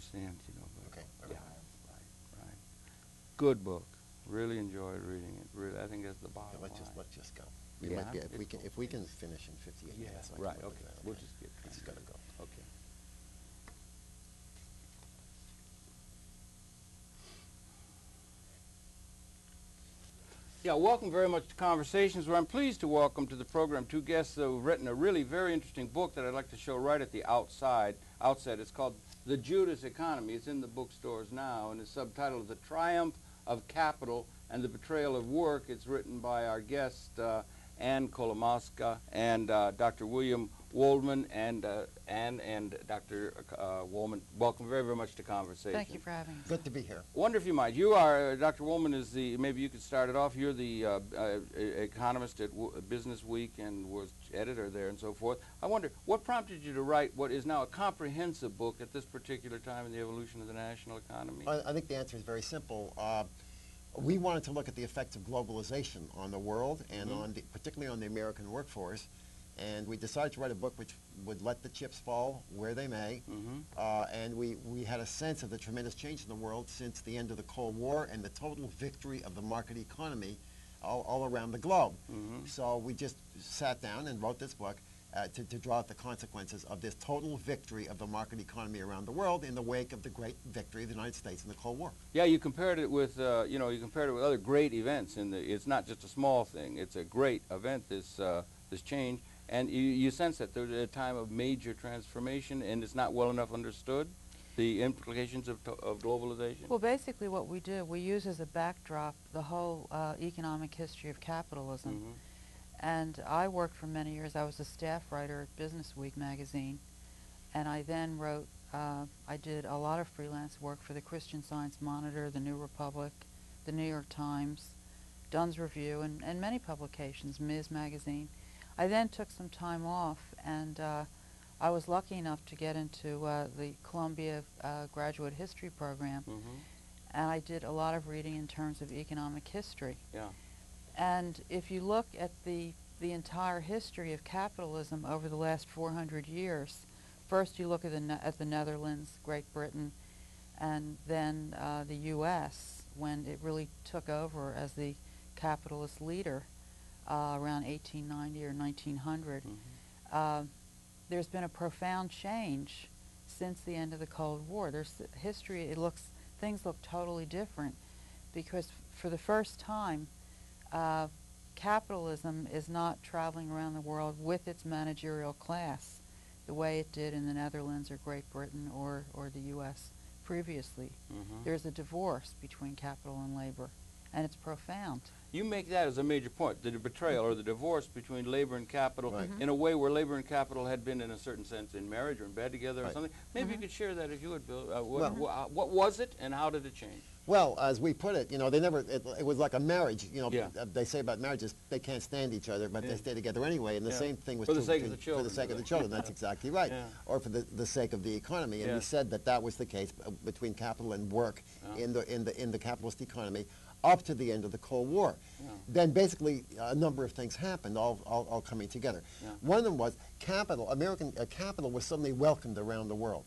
understand, you know. But Okay. yeah, right. Good book. Really enjoyed reading it. Really, I think that's the bottom line. Let's just go. We Yeah, might be, it's if we can finish in 58 Yeah, minutes. I can right. live with Okay. that, We'll just get. It's got to go. Okay. Yeah, welcome very much to Conversations, where I'm pleased to welcome to the program two guests who have written a really very interesting book that I'd like to show right at the outset. It's called The Judas Economy. It's in the bookstores now, and it's subtitled The Triumph of Capital and the Betrayal of Work. It's written by our guest, Ann Colomosca, and Dr. William Wolman, and Dr. Wolman. Welcome very, very much to Conversation. Thank you for having us. Good to be here. Wonder if you might. You are, Dr. Wolman is the, maybe you could start it off. You're the economist at Business Week and was editor there and so forth. I wonder, what prompted you to write what is now a comprehensive book at this particular time in the evolution of the national economy? I think the answer is very simple. We wanted to look at the effects of globalization on the world and on particularly on the American workforce. And we decided to write a book which would let the chips fall where they may. And we had a sense of the tremendous change in the world since the end of the Cold War and the total victory of the market economy all around the globe. So we just sat down and wrote this book to draw out the consequences of this total victory of the market economy around the world in the wake of the great victory of the United States in the Cold War. Yeah, you compared it with, you compared it with other great events. It's not just a small thing. It's a great event, this change. And you sense that there's a time of major transformation, and it's not well enough understood, the implications of globalization? Well, basically what we do, we use as a backdrop the whole economic history of capitalism. And I worked for many years. I was a staff writer at Business Week magazine. And I then wrote, I did a lot of freelance work for the Christian Science Monitor, the New Republic, the New York Times, Dunn's Review, and many publications, Ms. Magazine. I then took some time off, and I was lucky enough to get into the Columbia Graduate History Program, and I did a lot of reading in terms of economic history. Yeah. And if you look at the entire history of capitalism over the last 400 years, first you look at the Netherlands, Great Britain, and then the U.S., when it really took over as the capitalist leader. Around 1890 or 1900, there's been a profound change since the end of the Cold War. There's history. Things look totally different, because for the first time, capitalism is not traveling around the world with its managerial class the way it did in the Netherlands or Great Britain or the U.S. previously. There's a divorce between capital and labor, and it's profound. You make that as a major point, the betrayal or the divorce between labor and capital, in a way where labor and capital had been, in a certain sense, in marriage or in bed together or something. Maybe you could share that if you would, Bill. What was it, and how did it change? Well, as we put it, it was like a marriage. They say about marriages, they can't stand each other, but they stay together anyway. And the same thing was for true the sake of the children. For the sake of the children, that's exactly right. Or for the sake of the economy. And we said that was the case between capital and work in the capitalist economy up to the end of the Cold War. Then basically a number of things happened, all coming together. One of them was American capital was suddenly welcomed around the world.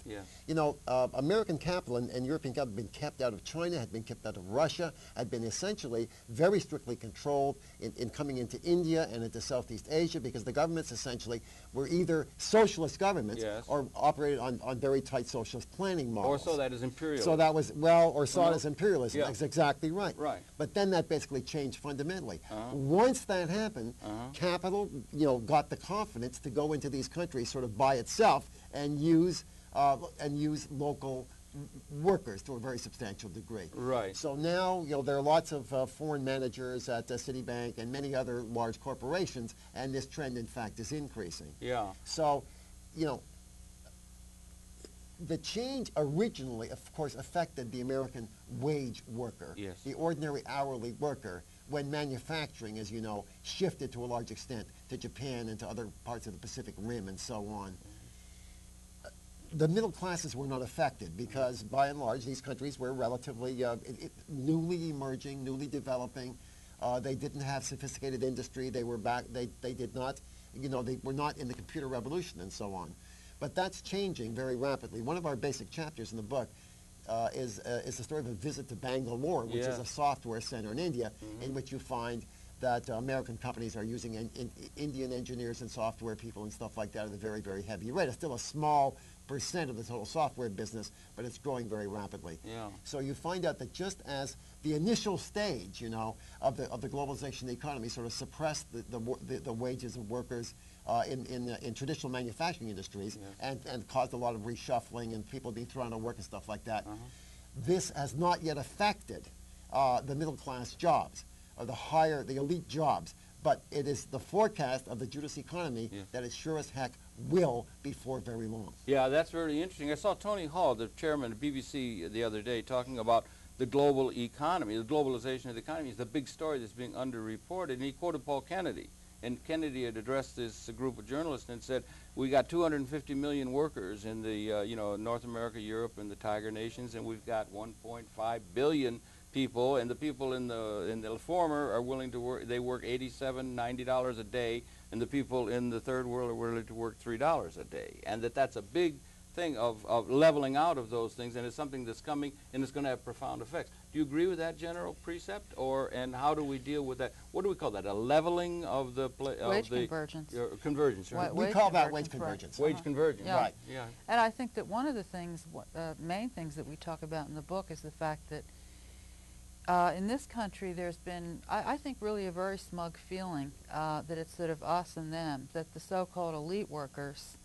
American capital and European capital had been kept out of China, had been kept out of Russia, had been essentially very strictly controlled in coming into India and into Southeast Asia, because the governments essentially were either socialist governments or operated on very tight socialist planning models. Or saw that as imperialism. So that was, or saw it as imperialism. That's exactly right. Right. But then that basically changed fundamentally. Once that happened, capital, got the confidence to go into these countries sort of by itself and use local workers to a very substantial degree. Right. So now, there are lots of foreign managers at Citibank and many other large corporations, and this trend, in fact, is increasing. Yeah. So, the change originally, of course, affected the American wage worker, the ordinary hourly worker, when manufacturing, as you know, shifted to a large extent to Japan and to other parts of the Pacific Rim and so on. The middle classes were not affected because, by and large, these countries were relatively newly emerging, newly developing. They didn't have sophisticated industry. They were they did not, they were not in the computer revolution and so on. But that's changing very rapidly. One of our basic chapters in the book is the story of a visit to Bangalore, which is a software center in India, in which you find that American companies are using Indian engineers and software people and stuff like that at a very, very heavy rate. It's still a small percent of the total software business, but it's growing very rapidly. Yeah. So you find out that just as the initial stage, you know, of the globalization of the economy sort of suppressed the wages of workers in traditional manufacturing industries, and caused a lot of reshuffling and people being thrown out of work and stuff like that. This has not yet affected the middle class jobs or the elite jobs, but it is the forecast of the Judas economy that it sure as heck will before very long. Yeah, that's very interesting. I saw Tony Hall, the chairman of BBC, the other day talking about the global economy, the globalization of the economy is the big story that's being underreported, and he quoted Paul Kennedy. And Kennedy had addressed this group of journalists and said, we got 250 million workers in the, North America, Europe, and the Tiger Nations, and we've got 1.5 billion people, and the people in the former are willing to work, they work $87, $90 a day, and the people in the third world are willing to work $3 a day. And that's a big thing of leveling out of those things, and it's something that's coming, and it's going to have profound effects. Do you agree with that general precept, and how do we deal with that? What do we call that? A leveling of the wage convergence. Convergence, right? We call that wage convergence. Wage convergence, yeah. right? Yeah. And I think that one of the things, main things that we talk about in the book is the fact that in this country there's been, I think, really a very smug feeling that it's sort of us and them, that the so-called elite workers,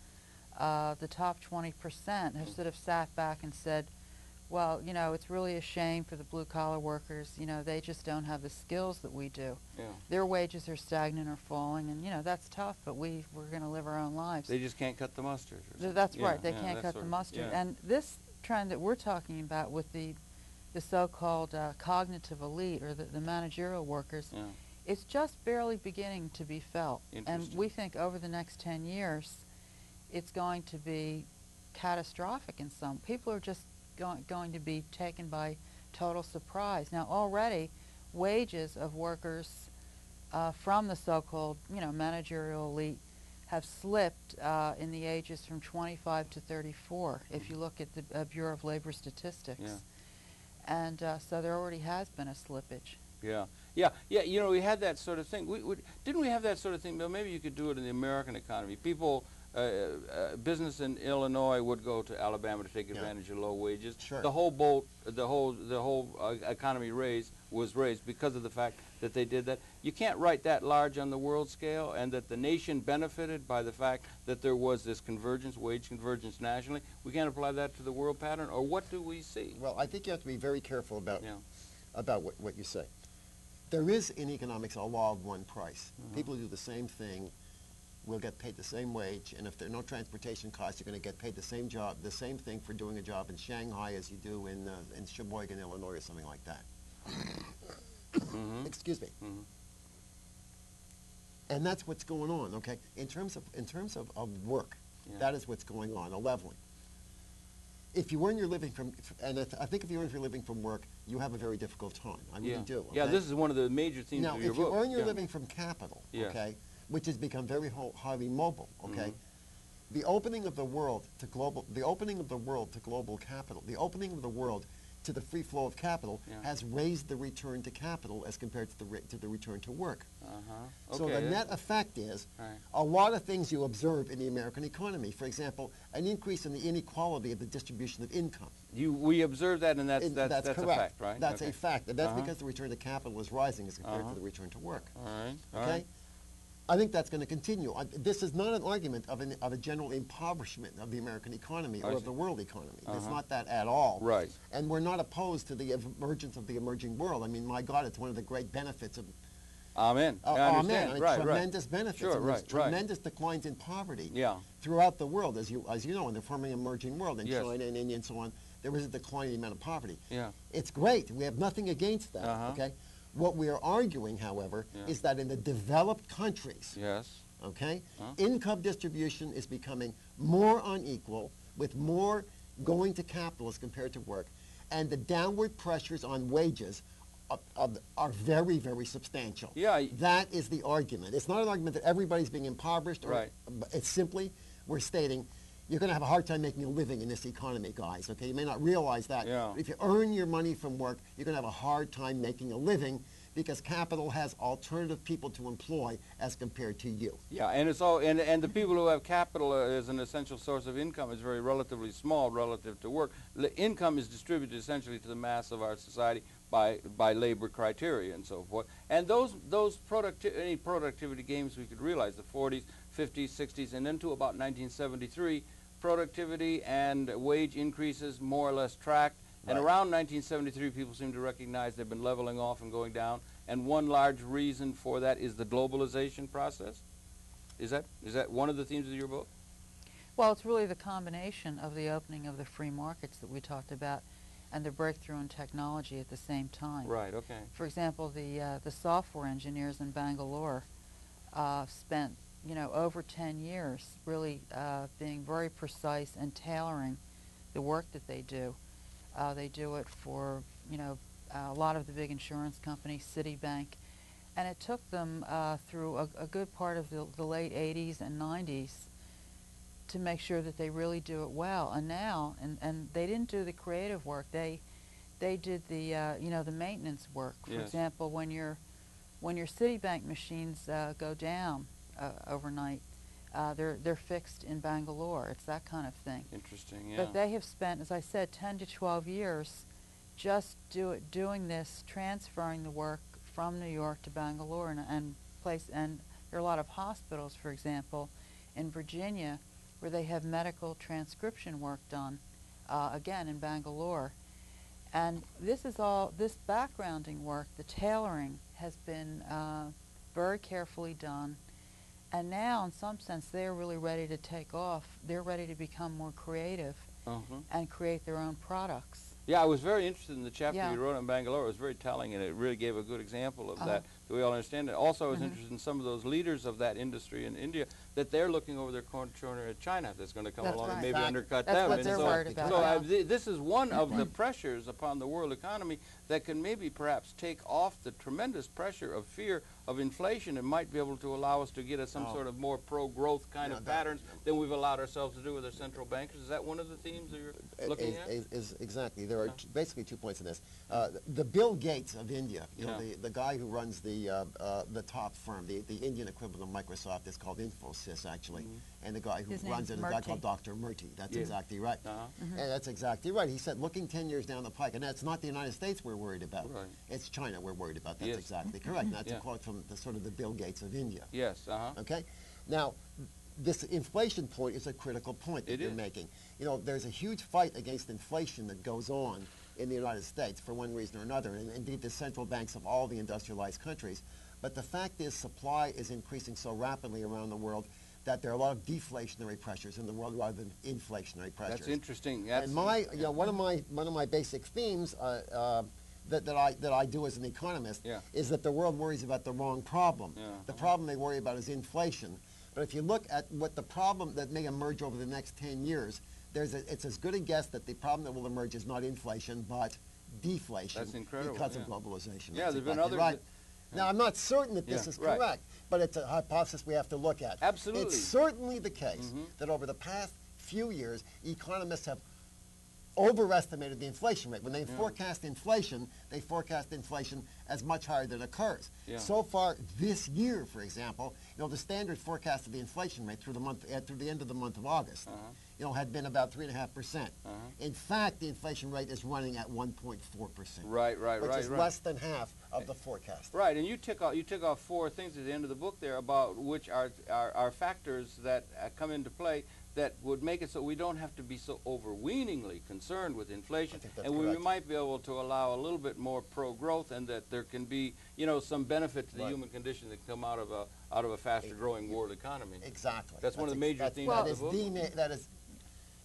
the top 20%, have sort of sat back and said, well, it's really a shame for the blue-collar workers. They just don't have the skills that we do. Yeah. Their wages are stagnant or falling, and, that's tough, but we're going to live our own lives. They just can't cut the mustard. That's right. They can't cut the mustard. Yeah. And this trend that we're talking about with the so-called cognitive elite, or the managerial workers, it's just barely beginning to be felt. And we think over the next 10 years, it's going to be catastrophic in some. People are just going to be taken by total surprise. Now, already, wages of workers from the so-called, managerial elite have slipped in the ages from 25 to 34, if you look at the Bureau of Labor Statistics. Yeah. And so there already has been a slippage. Yeah. We had that sort of thing. Didn't we have that sort of thing? Well, maybe you could do it in the American economy. People, business in Illinois would go to Alabama to take advantage of low wages. Sure. The whole economy was raised because of the fact that they did that. You can't write that large on the world scale, and that the nation benefited by the fact that there was this convergence, wage convergence nationally. We can't apply that to the world pattern, or what do we see? Well, I think you have to be very careful about what you say. There is in economics a law of one price. People who do the same thing will get paid the same wage, and if there are no transportation costs, you're going to get paid the same thing for doing a job in Shanghai as you do in Sheboygan, Illinois, or something like that. Excuse me. And that's what's going on, okay? In terms of work, that is what's going on, a leveling. If you earn your living from, I think if you earn your living from work, you have a very difficult time. I really do. Okay? Yeah, this is one of the major themes of your book. Now, if you earn your living from capital, okay, which has become very highly mobile, okay, the opening of the world to global capital, the opening of the world to the free flow of capital has raised the return to capital as compared to the return to work. So the net effect is a lot of things you observe in the American economy. For example, an increase in the inequality of the distribution of income. We observe that, and that's correct. a fact, right? That's a fact, and that's because the return to capital is rising as compared to the return to work. All right. I think that's going to continue. This is not an argument of a general impoverishment of the American economy or of the world economy. It's not that at all. Right. And we're not opposed to the emergence of the emerging world. I mean, my God, it's one of the great benefits of... Amen. Amen. I mean, tremendous benefits. Sure, tremendous declines in poverty throughout the world, as you know, in the forming emerging world, in China and India and so on. There was a decline in the amount of poverty. It's great. We have nothing against that, okay? What we are arguing, however, is that in the developed countries, income distribution is becoming more unequal, with more going to capital as compared to work, and the downward pressures on wages are very, very substantial. That is the argument. It's not an argument that everybody's being impoverished. It's simply, we're stating, you're going to have a hard time making a living in this economy, guys, okay? You may not realize that. Yeah. If you earn your money from work, you're going to have a hard time making a living because capital has alternative people to employ as compared to you. Yeah, and it's all, and the people who have capital as an essential source of income is very relatively small relative to work. Income is distributed essentially to the mass of our society by labor criteria and so forth. And those any productivity gains we could realize, the 40s, 50s, 60s, and then to about 1973, productivity and wage increases more or less tracked. And around 1973, people seem to recognize they've been leveling off and going down. And one large reason for that is the globalization process. Is that one of the themes of your book? Well, it's really the combination of the opening of the free markets that we talked about and the breakthrough in technology at the same time. Right, okay. For example, the software engineers in Bangalore spent, over 10 years really being very precise and tailoring the work that they do. They do it for, a lot of the big insurance companies, Citibank, and it took them through a good part of the late 80s and 90s to make sure that they really do it well. And now, and they didn't do the creative work. They did the the maintenance work. For example, when your Citibank machines go down overnight, they're fixed in Bangalore. It's that kind of thing. Interesting, yeah. But they have spent, as I said, 10 to 12 years just doing this, transferring the work from New York to Bangalore, and there are a lot of hospitals, for example, in Virginia, where they have medical transcription work done, again in Bangalore. And this backgrounding work, the tailoring, has been very carefully done. And now, in some sense, they're really ready to take off. They're ready to become more creative and create their own products. Yeah, I was very interested in the chapter you wrote on Bangalore. It was very telling, and it really gave a good example of that we all understand it. Also, I was interested in some of those leaders of that industry in India, that they're looking over their corner at China that's going to come along and maybe undercut them. That's what they're worried about. So this is one of the pressures upon the world economy that can maybe perhaps take off the tremendous pressure of fear of inflation and might be able to allow us to get some sort of more pro-growth kind of patterns than we've allowed ourselves to do with our central bankers. Is that one of the themes that you're looking at? Exactly. There are basically 2 points in this. The Bill Gates of India, the guy who runs the top firm, the Indian equivalent of Microsoft is called Infosys, actually, and the guy who runs it is a guy called Dr. Murthy. That's exactly right. And that's exactly right. He said, looking 10 years down the pike, and that's not the United States we're worried about. Right. It's China we're worried about. That's exactly correct. And that's a quote from the Bill Gates of India. Yes. Okay. Now, this inflation point is a critical point that you're making. There's a huge fight against inflation that goes on in the United States for one reason or another, and indeed the central banks of all the industrialized countries. But the fact is, supply is increasing so rapidly around the world that there are a lot of deflationary pressures in the world rather than inflationary pressures. That's interesting. And one of my basic themes that I do as an economist is that the world worries about the wrong problem. The problem they worry about is inflation. But if you look at what the problem that may emerge over the next 10 years, it's as good a guess that the problem that will emerge is not inflation, but deflation. That's incredible. Because of globalization. Yeah, there's been others. Now, I'm not certain that this is correct, but it's a hypothesis we have to look at. Absolutely. It's certainly the case that over the past few years, economists have overestimated the inflation rate. When they forecast inflation, they forecast inflation as much higher than occurs. So far this year, for example, the standard forecast of the inflation rate through the end of the month of August, had been about 3.5%. In fact, the inflation rate is running at 1.4%. Right. Which is less than half of the forecast. Right, and you took off 4 things at the end of the book there about which are factors that come into play that would make it so we don't have to be so overweeningly concerned with inflation, and we might be able to allow a little bit more pro-growth, and that there can be, some benefit to the human condition that come out of a faster growing world economy. Exactly. That's one of the major themes of the book. That is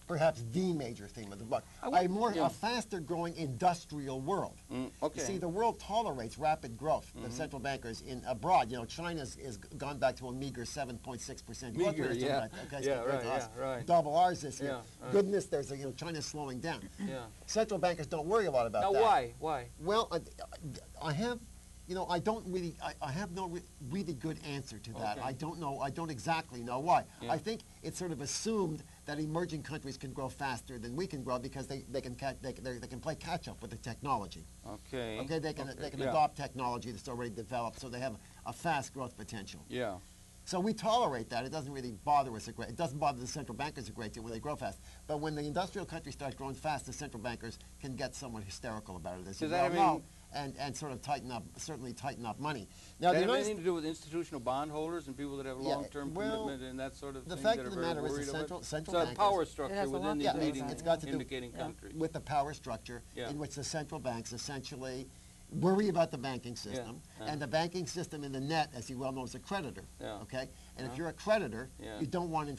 perhaps the major theme of the book. A faster growing industrial world. Okay. You see, the world tolerates rapid growth. The central bankers abroad, China's is gone back to a meager 7.6% growth rate. Right. Double ours this year. Goodness, there's China's slowing down. Central bankers don't worry a lot about that. Now, why? Well, I have. I have no really good answer to that. I don't know. I don't exactly know why. I think it's sort of assumed that emerging countries can grow faster than we can grow because they can play catch up with the technology. Okay. Okay, they can adopt technology that's already developed, so they have a fast growth potential. Yeah. So we tolerate that. It doesn't really bother us it doesn't bother the central bankers a great deal when they grow fast. But when the industrial countries start growing fast, the central bankers can get somewhat hysterical about it, as you well know, and sort of certainly tighten up money. Now, does that have anything to do with institutional bondholders and people that have long-term commitment and that sort of thing? The fact of the matter is the central bankers... So the power structure within these leading indicating countries. With the power structure in which the central banks essentially worry about the banking system, and the banking system in the net, as you well know, is a creditor. Okay, and if you're a creditor, you don't want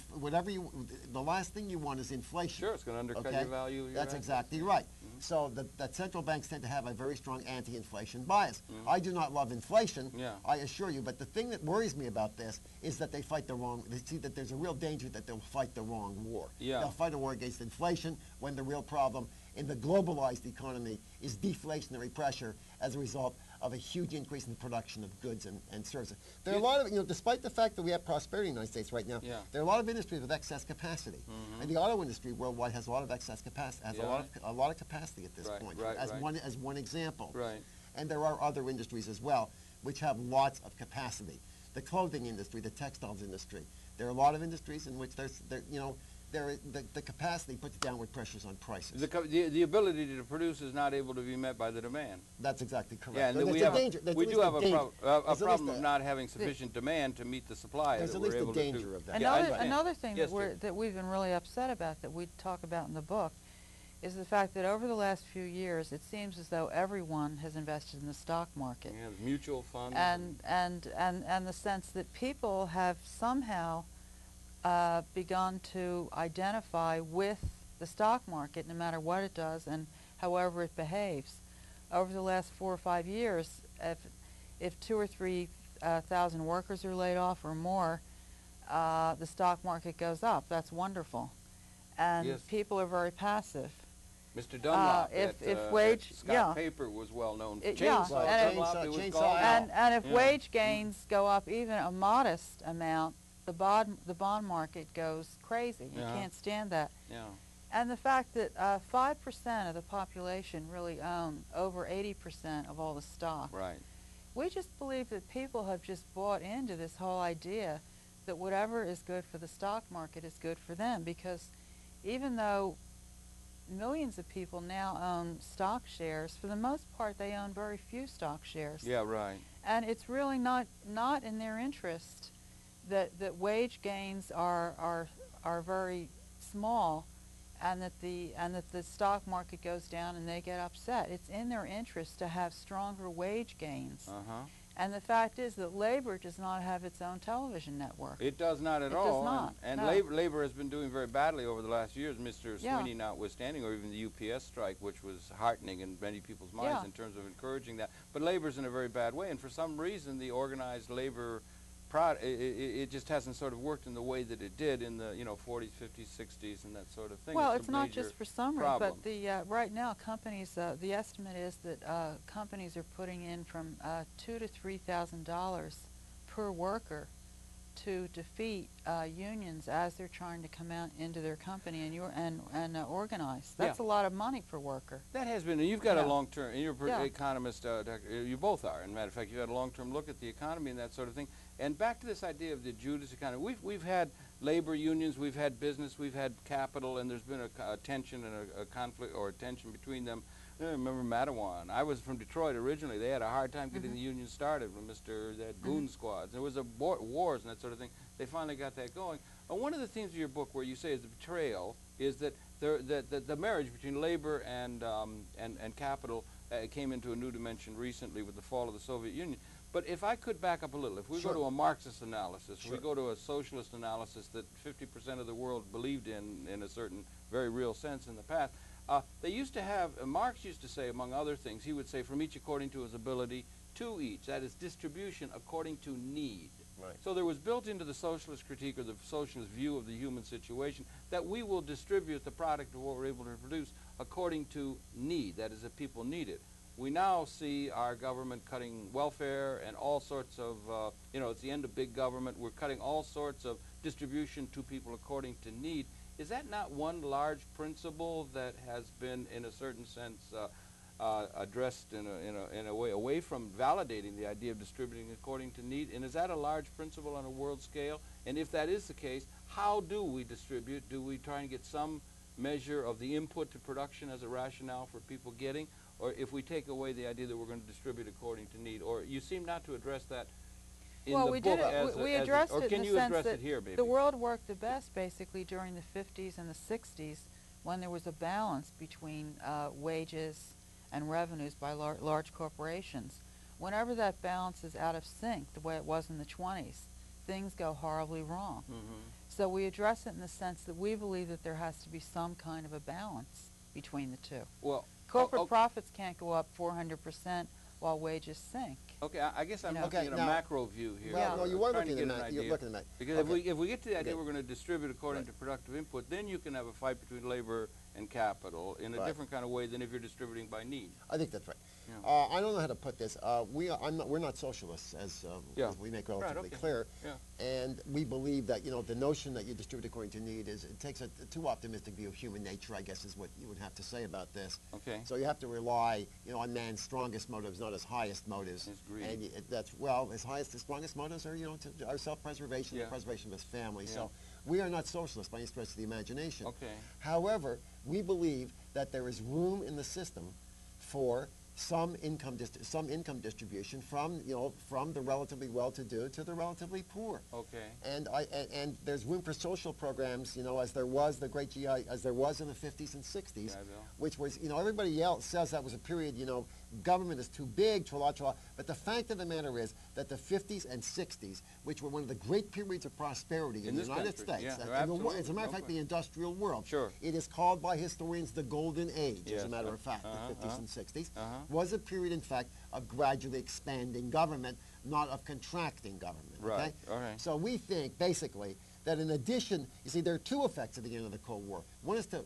the last thing you want is inflation. Sure, it's going to undercut your value. Of your That's exactly right. So that central banks tend to have a very strong anti-inflation bias. I do not love inflation, I assure you, but the thing that worries me about this is that they see that there's a real danger that they'll fight the wrong war. They'll fight a war against inflation when the real problem in the globalized economy is deflationary pressure as a result of a huge increase in the production of goods and services. There are a lot of, despite the fact that we have prosperity in the United States right now, there are a lot of industries with excess capacity. And the auto industry worldwide has a lot of excess capacity, has a lot of capacity at this point, as one example. And there are other industries as well which have lots of capacity. The clothing industry, the textiles industry. There are a lot of industries in which the capacity puts downward pressures on prices. The ability to produce is not able to be met by the demand. That's exactly correct. Yeah, and we do have a problem of not having sufficient demand to meet the supply. There's at least a danger of that. Another thing that we've been really upset about that we talk about in the book is the fact that over the last few years, it seems as though everyone has invested in the stock market. Yeah, mutual funds. And the sense that people have somehow begun to identify with the stock market no matter what it does and however it behaves. Over the last 4 or 5 years, if 2,000 or 3,000 workers are laid off or more, the stock market goes up. That's wonderful. And people are very passive. Mr. Dunlop Scott Paper was well known. And if wage gains go up even a modest amount, the bond market goes crazy. You can't stand that. And the fact that 5% of the population really own over 80% of all the stock. We just believe that people have just bought into this whole idea that whatever is good for the stock market is good for them, because even though millions of people now own stock shares, for the most part they own very few stock shares. And it's really not in their interest that wage gains are very small, and that the stock market goes down and they get upset. It's in their interest to have stronger wage gains. And the fact is that labor does not have its own television network. It does not at all. It does not. And labor has been doing very badly over the last years, Mr. Sweeney notwithstanding, or even the UPS strike, which was heartening in many people's minds in terms of encouraging that. But labor's in a very bad way, and for some reason the organized labor it just hasn't sort of worked in the way that it did in the 40s, 50s, 60s, and that sort of thing. Well, it's not just for some reason, but right now companies, the estimate is that companies are putting in from $2,000 to $3,000 per worker to defeat unions as they're trying to come out into their company and organize. That's a lot of money per worker. That has been, and you've got a long-term, and you're an economist, you both are, as a matter of fact, you've had a long-term look at the economy and that sort of thing. And back to this idea of the Judas economy, we've had labor unions, we've had business, we've had capital, and there's been a tension and a conflict or a tension between them. I remember Mattawan. I was from Detroit originally. They had a hard time getting the union started when that goon squads. There was wars and that sort of thing. They finally got that going. One of the themes of your book where you say is the betrayal is that the marriage between labor and capital came into a new dimension recently with the fall of the Soviet Union. But if I could back up a little, if we go to a Marxist analysis, we go to a socialist analysis that 50% of the world believed in a certain very real sense in the past, they used to have, Marx used to say, among other things, he would say, from each according to his ability, to each. That is distribution according to need. So there was built into the socialist critique or the socialist view of the human situation that we will distribute the product of what we're able to produce according to need, that is, if people need it. We now see our government cutting welfare and all sorts of, it's the end of big government. We're cutting all sorts of distribution to people according to need. Is that not one large principle that has been, in a certain sense, addressed in a way away from validating the idea of distributing according to need? And is that a large principle on a world scale? And if that is the case, how do we distribute? Do we try and get some measure of the input to production as a rationale for people getting? Or if we take away the idea that we're going to distribute according to need? Or you seem not to address that in the book. We addressed or it can in you the sense address that it here, maybe? the world worked the best basically during the 50s and the 60s when there was a balance between wages and revenues by large corporations. Whenever that balance is out of sync, the way it was in the 20s, things go horribly wrong. So we address it in the sense that we believe that there has to be some kind of a balance between the two. Well, corporate profits can't go up 400% while wages sink. Okay, I guess I'm looking at a macro view here. Well, no, you are looking at an you're looking at Because if we get to the idea we're going to distribute according to productive input, then you can have a fight between labor and capital in a different kind of way than if you're distributing by need. I think that's right. Yeah. I don't know how to put this. We're not socialists, as we make relatively clear. Yeah. And we believe that, the notion that you distribute according to need it takes a too optimistic view of human nature, I guess, is what you would have to say about this. Okay. So you have to rely, on man's strongest motives, not his highest motives. His greed. And his strongest motives are, our self-preservation, the preservation of his family. Yeah. So we are not socialists by any stretch of the imagination. Okay. However, we believe that there is room in the system for some income distribution from the relatively well-to-do to the relatively poor. Okay. And there's room for social programs, as there was the great GI, as there was in the 50s and 60s, which was, everybody else says that was a period, government is too big, tra-la. But the fact of the matter is that the 50s and 60s, which were one of the great periods of prosperity in the United States, as a matter of fact, the industrial world, it is called by historians the Golden Age, as a matter of fact, the 50s and 60s, was a period, in fact, of gradually expanding government, not of contracting government. Right. Okay? All right. So we think, basically, that in addition, you see, there are two effects at the end of the Cold War. One is to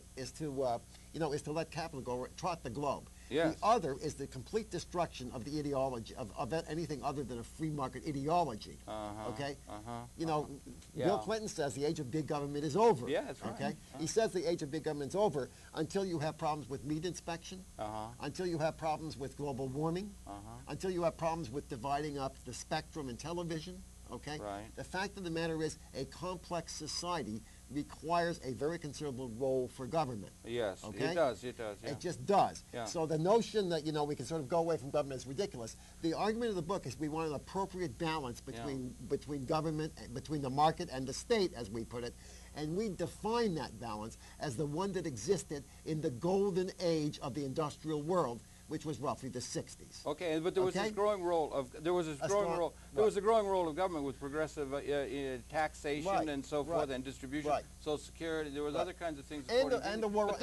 let capital go trot the globe. Yes. The other is the complete destruction of the ideology of anything other than a free market ideology. Okay. Bill Clinton says the age of big government is over. Yeah, that's right. Okay. He says the age of big government is over until you have problems with meat inspection, until you have problems with global warming, until you have problems with dividing up the spectrum in television. Okay. Right. The fact of the matter is, a complex society requires a very considerable role for government. Yes, okay? It does, yeah. It just does. Yeah. So the notion that, we can sort of go away from government is ridiculous. The argument of the book is we want an appropriate balance between government, between the market and the state, as we put it, and we define that balance as the one that existed in the golden age of the industrial world, which was roughly the 60s. Okay, but there was this growing role of growing role of government with progressive taxation and so forth and distribution, Social Security. There was other kinds of things. And the war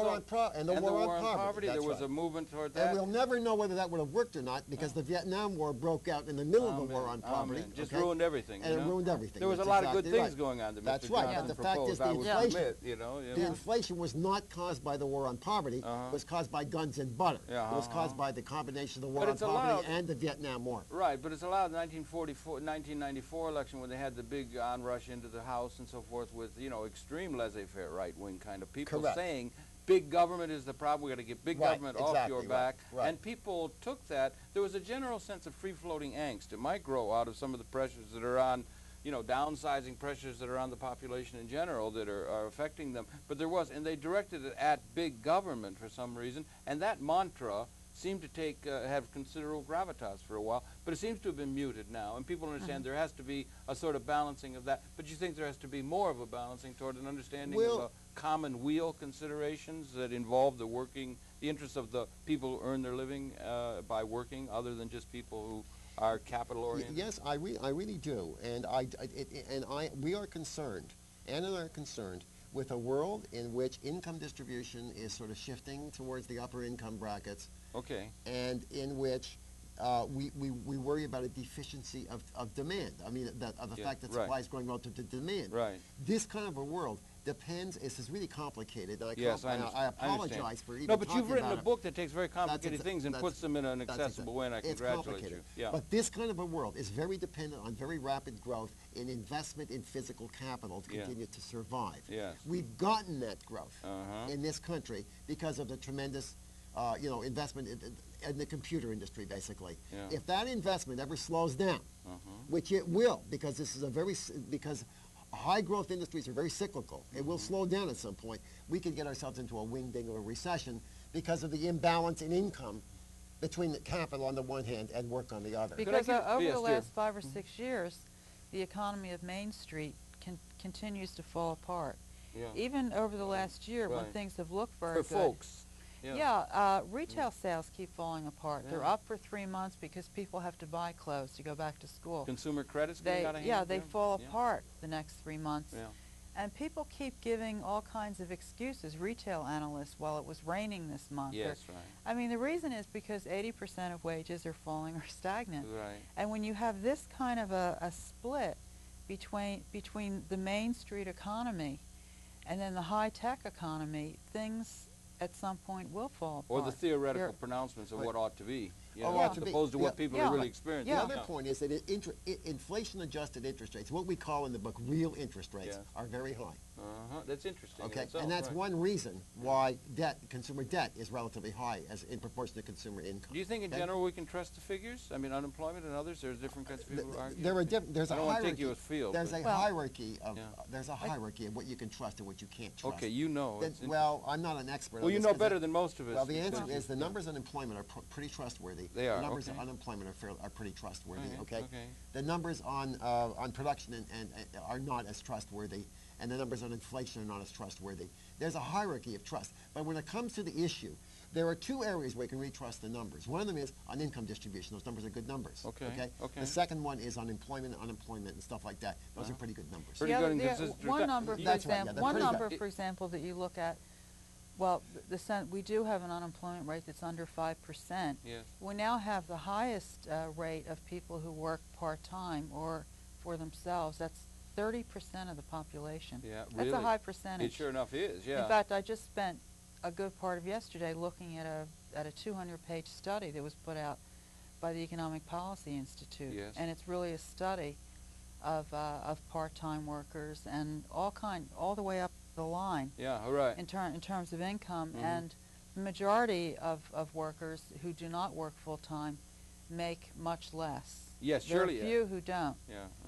on poverty. There was a movement toward that. And we'll never know whether that would have worked or not because the Vietnam War broke out in the middle of the war on poverty. Just ruined everything. And it ruined everything. There was a lot of good things going on. That's right. But the fact is, the inflation was not caused by the war on poverty. It was caused by guns and butter. It was caused by the combination of the war on poverty and the Vietnam War. Right, but it's allowed in the 1994 election when they had the big onrush into the House and so forth with, extreme laissez-faire right-wing kind of people saying big government is the problem, we've got to get big government off your back. And people took that. There was a general sense of free-floating angst. It might grow out of some of the pressures that are on downsizing pressures that are on the population in general that are affecting them. But there was, and they directed it at big government for some reason, and that mantra seemed to have considerable gravitas for a while, but it seems to have been muted now, and people understand there has to be a sort of balancing of that, but you think there has to be more of a balancing toward an understanding of common weal considerations that involve the interests of the people who earn their living by working, other than just people who are capital-oriented? Yes, I really do, and we are concerned, Ann and I are concerned, with a world in which income distribution is sort of shifting towards the upper income brackets. Okay. And in which we worry about a deficiency of demand. I mean, of the fact that supply is growing relative to demand. Right. This kind of a world depends. This is really complicated. And Yes, I apologize for even No, but talking you've written about a book that takes very complicated things and puts them in an accessible way, and I it's congratulate complicated. you. Yeah. But this kind of a world is very dependent on very rapid growth in investment in physical capital to continue to survive. Yes. We've gotten that growth Uh-huh. in this country because of the tremendous investment in the computer industry, basically. Yeah. If that investment ever slows down, which it will, because this is because high growth industries are very cyclical, it will slow down at some point, we could get ourselves into a wing-ding of a recession because of the imbalance in income between the capital on the one hand and work on the other. Because over the last 5 or 6 years, the economy of Main Street continues to fall apart. Yeah. Even over the last year, when things have looked very For good. folks. Yeah, retail sales keep falling apart. Yeah. They're up for 3 months because people have to buy clothes to go back to school. Consumer credit's getting out of hand. They fall apart the next 3 months. Yeah. And people keep giving all kinds of excuses, retail analysts, well, it was raining this month. Yes, right. I mean, the reason is because 80% of wages are falling or stagnant. Right. And when you have this kind of a split between the Main Street economy and then the high-tech economy, things at some point will fall apart. Or the theoretical pronouncements of what ought to be, ought as to be. opposed to what people are really experiencing. The other point is that inflation-adjusted interest rates, what we call in the book real interest rates, are very high. That's interesting. Okay, and that's one reason why consumer debt is relatively high as in proportion to consumer income. Do you think in general we can trust the figures? I mean, unemployment and others, there's different kinds of people who argue? There's a hierarchy. I don't want to take you afield. There's a hierarchy of what you can trust and what you can't trust. Okay, you know. Well, I'm not an expert. Well, you know better than most of us. Well, the answer is the numbers on employment are pretty trustworthy. They are. The numbers on unemployment are pretty trustworthy. Okay. Okay. The numbers on production and are not as trustworthy, and the numbers on inflation are not as trustworthy. There's a hierarchy of trust. But when it comes to the issue, there are two areas where you can really trust the numbers. One of them is on income distribution. Those numbers are good numbers. Okay. The second one is on employment, unemployment, and stuff like that. Those are pretty good numbers. Pretty good and consistent. One number, That's for example, that you look at, well, we do have an unemployment rate that's under 5%. Yes. We now have the highest rate of people who work part-time or for themselves. That's 30% of the population. Yeah, really? That's a high percentage. It sure enough is, yeah. In fact, I just spent a good part of yesterday looking at a 200-page study that was put out by the Economic Policy Institute. Yes. And it's really a study of part-time workers and all the way up the line. Yeah, all right. In terms of income, and the majority of workers who do not work full-time make much less. Yes, surely. There are few who don't,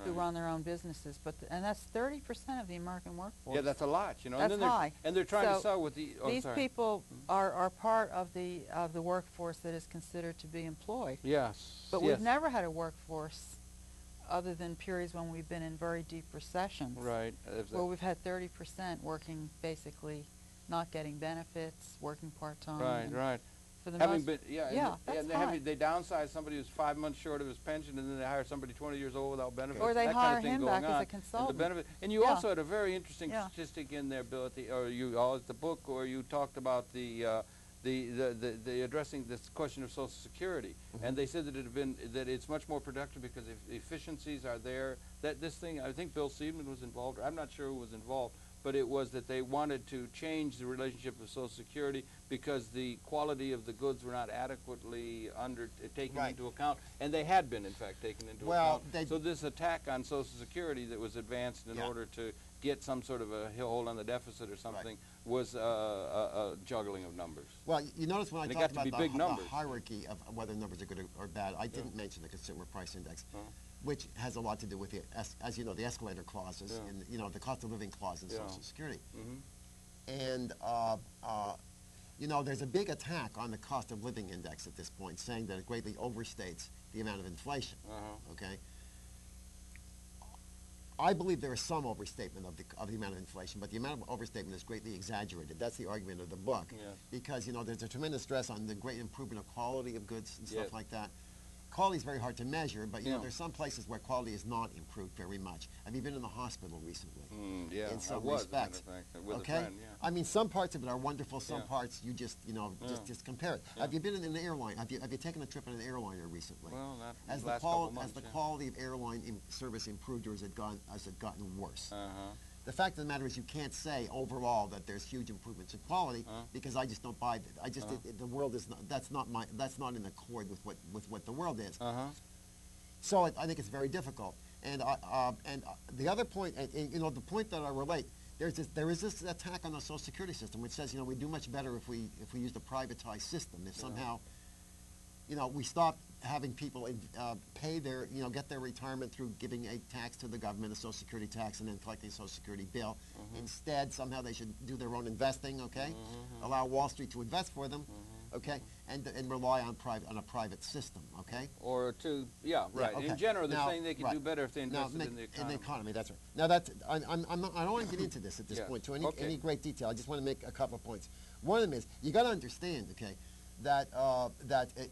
who right. run their own businesses, and that's 30% of the American workforce. Yeah, that's a lot, you know. That's and high. And they're trying to sell with the. Oh, these sorry. people are part of the workforce that is considered to be employed. Yes. But we've never had a workforce other than periods when we've been in very deep recessions. Right. Where we've had 30% working basically not getting benefits, working part-time. Right, right. For the Having most, been, that's high. They downsize somebody who's 5 months short of his pension, and then they hire somebody 20 years old without benefits. Or they that hire kind of thing him going back as on. a consultant. And you also had a very interesting statistic in there, Bill, at the book, where you talked about the addressing this question of Social Security, and they said that it's much more productive because efficiencies are there. That this thing, I think Bill Seidman was involved. I'm not sure who was involved, but it was that they wanted to change the relationship of Social Security because the quality of the goods were not adequately taken into account, and they had been, in fact, taken into account. So this attack on Social Security that was advanced in order to get some sort of a hold on the deficit or something was a juggling of numbers. Well, you notice when I talked about the hierarchy of whether numbers are good or bad, I didn't mention the Consumer Price Index, which has a lot to do with, as you know, the escalator clauses and the cost of living clause in Social Security. And there's a big attack on the cost of living index at this point, saying that it greatly overstates the amount of inflation. Okay. I believe there is some overstatement of the amount of inflation, but the amount of overstatement is greatly exaggerated. That's the argument of the book, because there's a tremendous stress on the great improvement of quality of goods and stuff like that. Quality is very hard to measure, but there's some places where quality is not improved very much. Have you been in the hospital recently? In some respects. With a friend, I mean, some parts of it are wonderful. Some parts you just just compare it. Have you been in an airline? Have you taken a trip on an airliner recently? Well, not as the last couple months. Has the quality of airline service improved, or has it gotten worse? The fact of the matter is you can't say overall that there's huge improvements in quality because I just don't buy that. I just the world is not that's not in accord with what the world is. So I think it's very difficult. And the other point, you know, the point that I relate, there is this attack on the Social Security system which says, you know, we do much better if we used a privatized system. If somehow, you know, we stop having people pay their, you know, get their retirement through giving a tax to the government, a Social Security tax, and then collecting a Social Security bill. Instead, somehow they should do their own investing, okay? Allow Wall Street to invest for them, okay? And rely on a private system, okay? Or to, right. Okay. In general, they're Now, saying they can do better if they invested in the economy. In the economy, that's right. Now, that's, I don't want to get into this at this point to any great detail. I just want to make a couple of points. One of them is, you got to understand, okay, that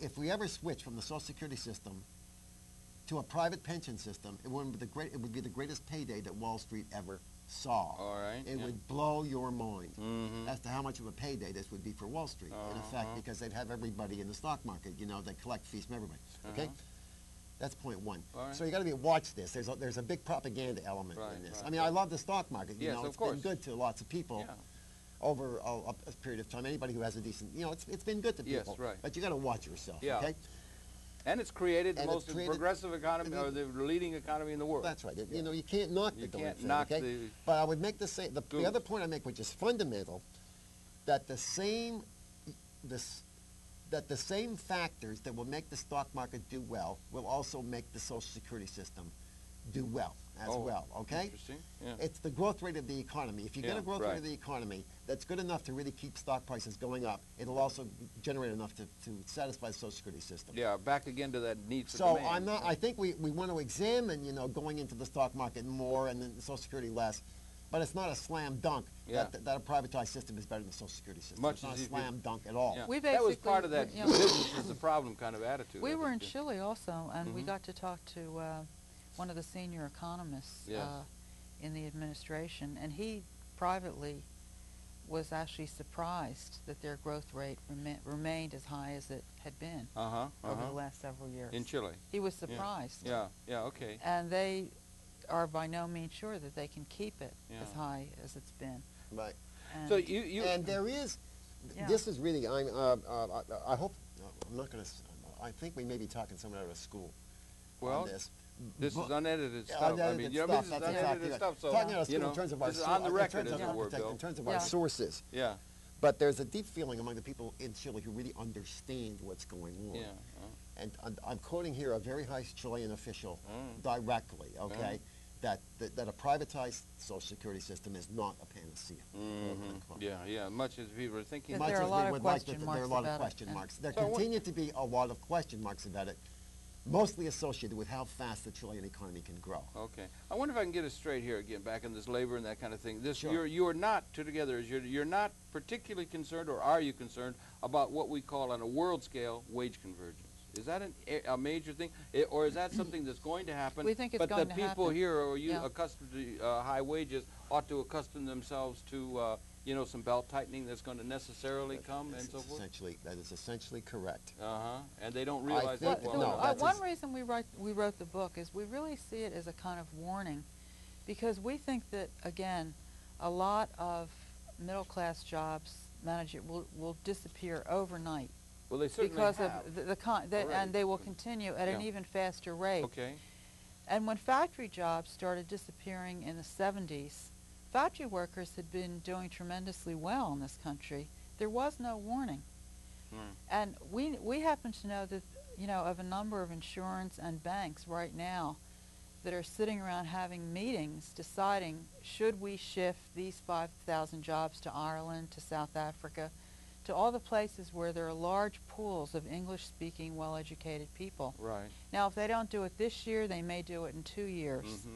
if we ever switch from the Social Security system to a private pension system, it would be the greatest payday that Wall Street ever saw. All right. It would blow your mind as to how much of a payday this would be for Wall Street, in effect, because they'd have everybody in the stock market. You know, they collect fees from everybody. Okay. That's point one. So you got to watch this. There's a big propaganda element in this. I mean, I love the stock market. You know, it's been good to lots of people. Over a period of time, anybody who has a decent, you know, it's been good to people. Yes, right. But you got to watch yourself, okay? And it's created the most progressive economy, or the leading economy in the world. That's right. You know, you can't knock the darn thing, okay? The but I would make the same. The other point I make, which is fundamental, that the same factors that will make the stock market do well will also make the Social Security system do well as well, okay? Interesting. Yeah. It's the growth rate of the economy. If you get a growth rate of the economy that's good enough to really keep stock prices going up, it'll also generate enough to satisfy the Social Security system. Yeah, back again to that need for so demand. I think we want to examine, you know, going into the stock market more and then the Social Security less, but it's not a slam dunk that a privatized system is better than the Social Security system. It's not a slam dunk at all. Yeah. That was part of that business is the problem kind of attitude. We were in Chile also, and we got to talk to one of the senior economists in the administration, and he privately was actually surprised that their growth rate remained as high as it had been over the last several years. In Chile? He was surprised. Yeah, okay. And they are by no means sure that they can keep it as high as it's been. Right. And so you and there is, this is really, I hope, I'm not going to, I think we may be talking someone out of school on this. This is unedited stuff. Unedited this is that's unedited stuff. So, talking out of school in terms of our, this is on the record, as it were, Bill. in terms of our sources. Yeah. But there's a deep feeling among the people in Chile who really understand what's going on. Yeah. And I'm quoting here a very high Chilean official directly, okay, that a privatized Social Security system is not a panacea. Yeah, much as people are thinking. There are a lot of question marks. There are a lot of question marks. There continue to be a lot of question marks about it, mostly associated with how fast the Chilean economy can grow. Okay. I wonder if I can get it straight here again, back in this labor and that kind of thing. This, you are not, you're not particularly concerned, or are you concerned, about what we call on a world scale wage convergence? Is that a major thing, or is that something that's going to happen? We think it's but going the to people happen. here who are accustomed to high wages ought to accustom themselves to some belt tightening that's going to necessarily come and so forth? That is essentially correct. And they don't realize that well. One reason we wrote the book is we really see it as a kind of warning, because we think that, again, a lot of middle-class jobs will disappear overnight. Well, they certainly because have. And they will continue at an even faster rate. Okay. And when factory jobs started disappearing in the 70s, factory workers had been doing tremendously well in this country. There was no warning. And we happen to know that, of a number of insurance and banks right now that are sitting around having meetings deciding, should we shift these 5,000 jobs to Ireland, to South Africa, to all the places where there are large pools of English-speaking, well-educated people. Right. Now, if they don't do it this year, they may do it in 2 years.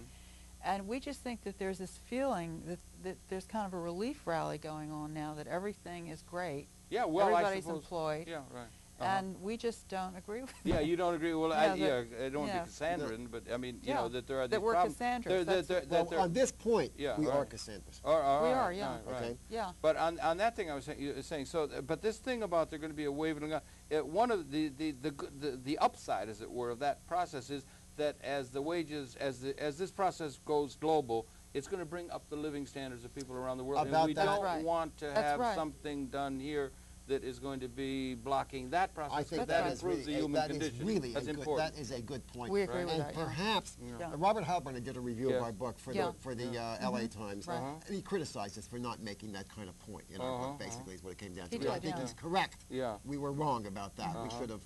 And we just think that there's this feeling that there's kind of a relief rally going on now, that everything is great. Yeah, well, everybody's employed. Yeah, right. And we just don't agree with that. Yeah, you don't agree. Well, I don't want to be Cassandran, but I mean, that there are these problems. Cassandras. On this point, we are Cassandras. We are, yeah. Right. Yeah. But on that thing I was saying, but this thing about there going to be a wave of one of the upside, as it were, of that process is that as the wages, as this process goes global, it's going to bring up the living standards of people around the world. About and we that. don't Right. want to That's have right. something done here that is going to be blocking that process. I think that that is improves really, the human that is condition. really That's a good, important. that is a good point. We agree with and that, yeah. perhaps, Yeah. Robert Halpern did a review Yes. of our book for Yeah. the LA Times, Right. and he criticized us for not making that kind of point in our book, basically, is what it came down to. He But I did, think yeah. he's correct. Yeah. We were wrong about that. We should have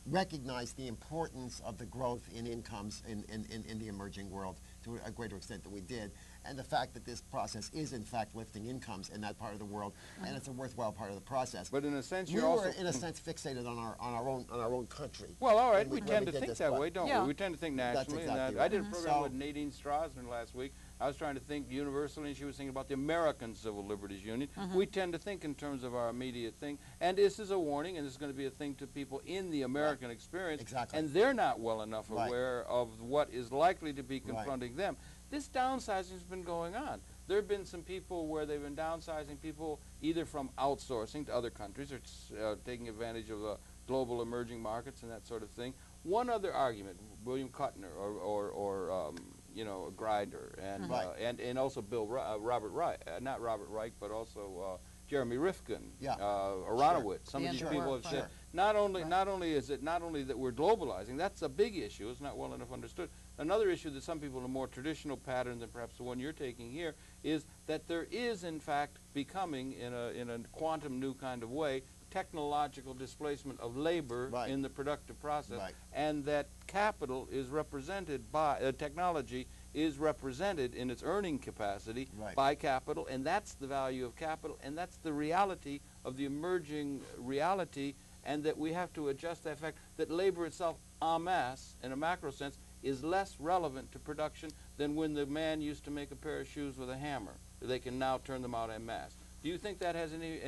recognized the importance of the growth in incomes in the emerging world to a greater extent than we did, and the fact that this process is in fact lifting incomes in that part of the world, and it's a worthwhile part of the process. But in a sense, we you're were, also in a sense, fixated on our own country. well, all right. when We when tend to did think this, that but- way, don't Yeah. we? We tend to think That's nationally. exactly and right. I did a program So- with Nadine Strasner last week. I was trying to think universally, and she was thinking about the American Civil Liberties Union. We tend to think in terms of our immediate thing, and this is a warning, and this is going to be a thing to people in the American experience, Exactly. and they're not well enough Right. aware of what is likely to be Right. confronting them. This downsizing has been going on. There have been some people where they've been downsizing people either from outsourcing to other countries or taking advantage of global emerging markets and that sort of thing. One other argument, William Kuttner or you know, Grinder, and Right. And also Robert Reich, not Robert Reich, but also Jeremy Rifkin, Yeah. Aronowitz. Some The of these end of people work, have said right. not only is it not only that we're globalizing, that's a big issue. It's not well enough understood. Another issue that some people in a more traditional pattern than perhaps the one you're taking here is that there is in fact becoming in a quantum new kind of way technological displacement of labor Right. in the productive process, Right. and that capital is represented by technology is represented in its earning capacity Right. by capital, and that's the value of capital, and that's the reality of the emerging reality, and that we have to adjust that fact that labor itself en masse, in a macro sense, is less relevant to production than when the man used to make a pair of shoes with a hammer. They can now turn them out en masse. Do you think that has any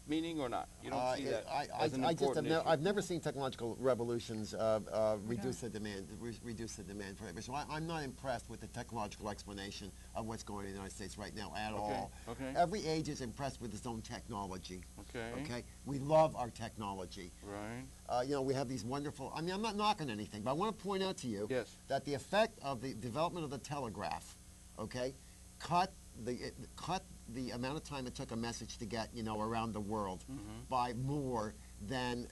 meaning or not? You don't see that as an important issue. I've never seen technological revolutions reduce the demand for labor. So I'm not impressed with the technological explanation of what's going on in the United States right now at all. Okay. Every age is impressed with its own technology. Okay. Okay. We love our technology. Right. You know, we have these wonderful. I mean, I'm not knocking anything, but I want to point out to you Yes. that the effect of the development of the telegraph, okay, cut the amount of time it took a message to get, you know, around the world by more than,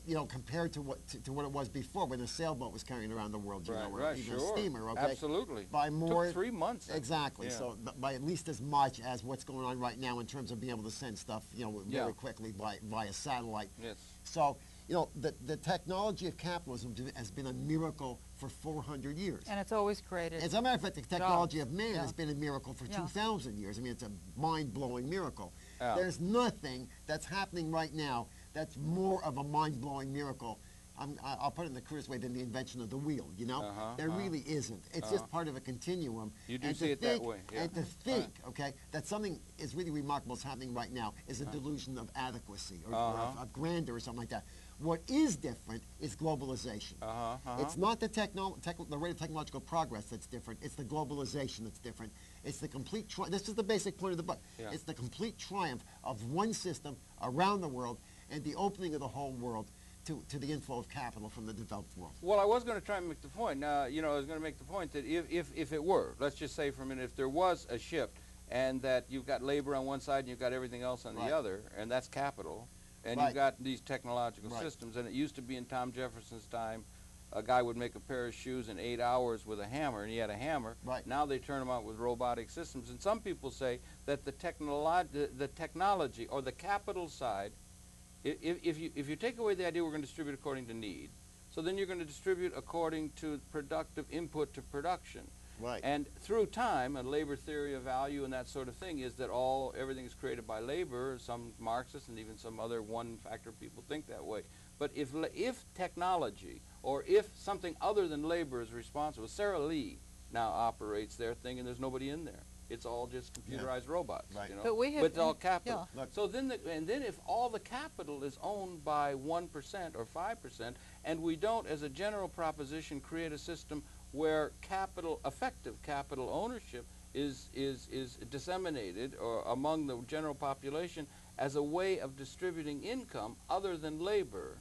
you know, compared to what it was before when a sailboat was carrying around the world, you know, or even sure. a steamer, okay? Absolutely. By more, Took 3 months. exactly. Yeah. So by at least as much as what's going on right now in terms of being able to send stuff, you know, very Yeah. quickly via satellite. Yes. So, you know, the technology of capitalism has been a miracle for 400 years. And it's always created. As a matter of fact, the technology of man Yeah. has been a miracle for Yeah. 2,000 years. I mean, it's a mind-blowing miracle. Yeah. There's nothing that's happening right now that's more of a mind-blowing miracle. I'll put it in the crudest way than the invention of the wheel, you know? There really isn't. It's just part of a continuum. You do And see to it that think- way, yeah. And to think, okay, that something is really remarkable is happening right now is a delusion of adequacy or of grandeur or something like that. What is different is globalization. It's not the rate of technological progress that's different. It's the globalization that's different. It's the complete this is the basic point of the book. Yeah. It's the complete triumph of one system around the world and the opening of the whole world to the inflow of capital from the developed world. Well, I was going to try and make the point. Now, you know, I was going to make the point that if it were, let's just say for a minute, if there was a shift and that you've got labor on one side and you've got everything else on Right. the other, and that's capital, and Right. you've got these technological Right. systems, and it used to be in Tom Jefferson's time, a guy would make a pair of shoes in 8 hours with a hammer, and he had a hammer. Right. Now they turn them out with robotic systems, and some people say that the technology or the capital side, if you take away the idea we're going to distribute according to need, so then you're going to distribute according to productive input to production. Right. And through time, a labor theory of value and that sort of thing is that everything is created by labor. Some Marxists and even some other one-factor people think that way. But if technology or if something other than labor is responsible, Sarah Lee now operates their thing and there's nobody in there. It's all just computerized robots, Right. you know. But we have- it's all capital. yeah. Look. So then, then if all the capital is owned by 1% or 5%, and we don't, as a general proposition, create a system where effective capital ownership is disseminated or among the general population as a way of distributing income other than labor,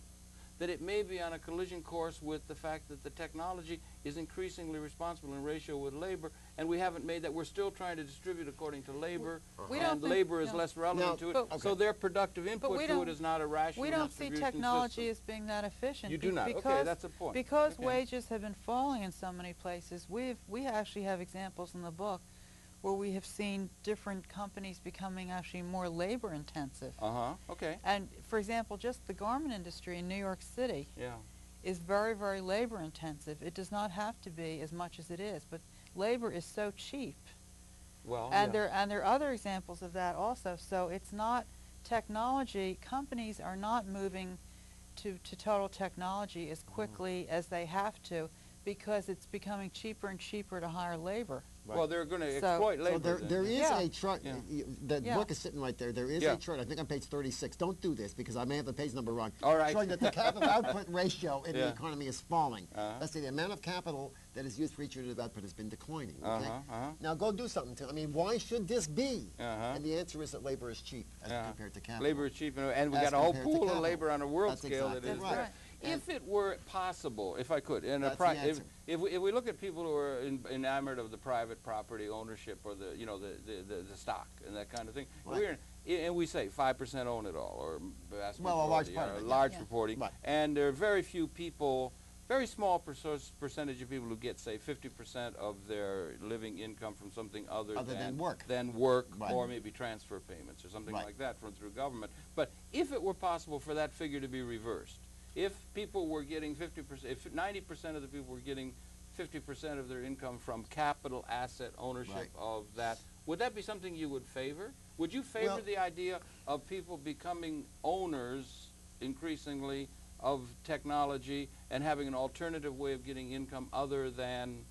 that it may be on a collision course with the fact that the technology is increasingly responsible in ratio with labor, and we haven't made that. We're still trying to distribute according to labor, and labor is less relevant to it, so their productive input to it is not a rational distribution We don't see technology as being that efficient. You do not? Okay, that's a point. Because wages have been falling in so many places, we actually have examples in the book where we have seen different companies becoming actually more labor intensive. Okay. And for example, just the garment industry in New York City is very, very labor intensive. It does not have to be as much as it is, but labor is so cheap. Well, and there are other examples of that also. So it's not technology. Companies are not moving to total technology as quickly as they have to, because it's becoming cheaper and cheaper to hire labor. Right. Well, they're going to exploit labor. So there is a chart. The book is sitting right there. There is a chart. I think on page 36. Don't do this because I may have the page number wrong. All right. Showing that the capital output ratio in the economy is falling. Let's say the amount of capital that is used for each unit of output has been declining. Okay. Now go do something to. I mean, why should this be? And the answer is that labor is cheap as compared to capital. Labor is cheap, and we got a whole pool of labor on a world scale that is right. If it were possible, if I could, if we look at people who are enamored of the private property ownership or the stock and that kind of thing, and we say 5% own it all, or vast a large part of it, large proportion, and there are very few people, very small percentage of people who get, say, 50% of their living income from something other than work, or maybe transfer payments or something like that through government. But if it were possible for that figure to be reversed, if people were getting 50%, if 90% of the people were getting 50% of their income from capital asset ownership of that, would that be something you would favor? Would you favor the idea of people becoming owners increasingly of technology and having an alternative way of getting income other than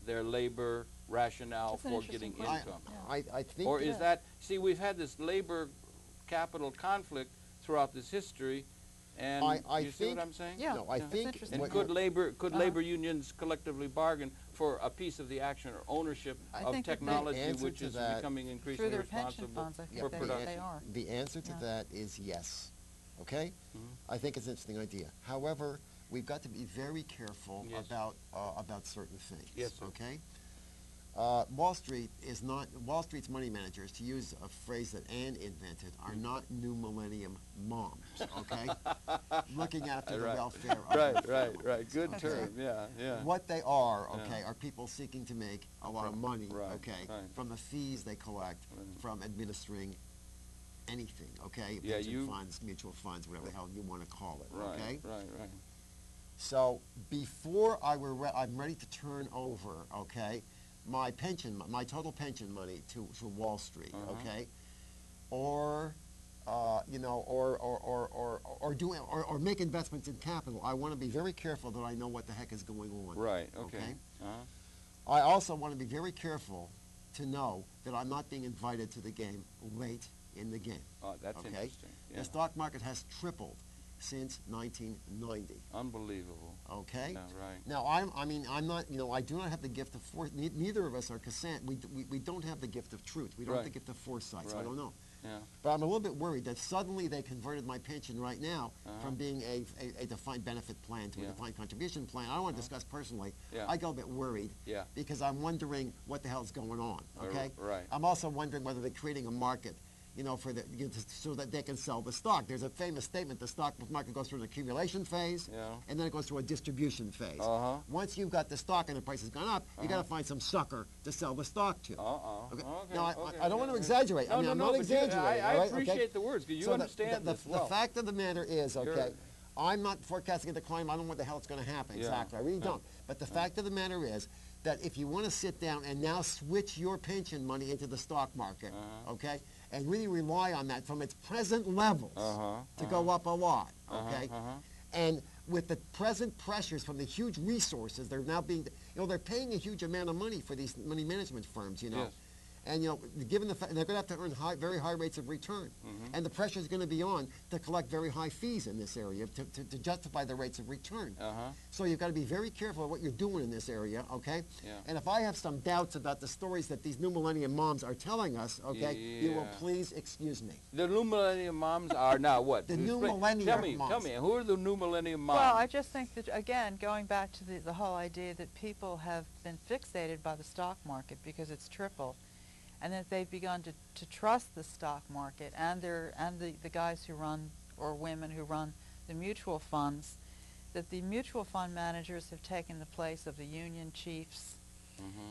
their labor rationale for getting income? I think, or is that, see, we've had this labor capital conflict throughout this history. And you see what I'm saying? Yeah. No, I think. And could labor unions collectively bargain for a piece of the action or ownership of technology, which is becoming increasingly responsible for production? They are. The answer to that is yes. Okay? I think it's an interesting idea. However, we've got to be very careful about certain things. Yes, sir. Okay? Wall Street's money managers, to use a phrase that Ann invented, are not new millennium moms, okay? Looking after the welfare of Right. Good term, yeah. What they are, okay, are people seeking to make a lot of money, okay, from the fees they collect from administering anything, okay? Pension funds, mutual funds, whatever the hell you want to call it, okay? Right. So before I'm ready to turn over, okay, my total pension money to Wall Street, okay, or make investments in capital, I want to be very careful that I know what the heck is going on. Right. Okay. I also want to be very careful to know that I'm not being invited to the game late in the game. Oh, that's interesting. Yeah. The stock market has tripled since 1990. Unbelievable. Okay. Yeah, right. Now I'm not. I do not have the gift of foresight. Neither of us are Cassandra. We don't have the gift of truth. We don't have the gift of foresight. So I don't know. Yeah. But I'm a little bit worried that suddenly they converted my pension right now from being a defined benefit plan to a defined contribution plan. I don't want to discuss personally. I get a bit worried because I'm wondering what the hell's going on. Okay. Right. I'm also wondering whether they're creating a market, so that they can sell the stock. There's a famous statement: the stock market goes through an accumulation phase, and then it goes through a distribution phase. Once you've got the stock and the price has gone up, you got to find some sucker to sell the stock to. Okay. Now, I don't want to exaggerate. I'm not exaggerating. I appreciate the words because you understand this well. The fact of the matter is, I'm not forecasting a decline. I don't know what the hell is going to happen exactly. I really don't. But the fact of the matter is that if you want to sit down and now switch your pension money into the stock market, okay, and really rely on that from its present levels to go up a lot, okay? And with the present pressures from the huge resources, they're now being, they're paying a huge amount of money for these money management firms, And given the fact they're going to have to earn very high rates of return, and the pressure is going to be on to collect very high fees in this area to justify the rates of return. So you've got to be very careful of what you're doing in this area, okay? Yeah. And if I have some doubts about the stories that these new millennium moms are telling us, okay, you will please excuse me. The new millennium moms are now what? The new millennium moms. Tell me, who are the new millennium moms? Well, I just think that, again, going back to the whole idea that people have been fixated by the stock market because it's tripled, and that they've begun to trust the stock market and the guys who run, or women who run, the mutual funds, that the mutual fund managers have taken the place of the union chiefs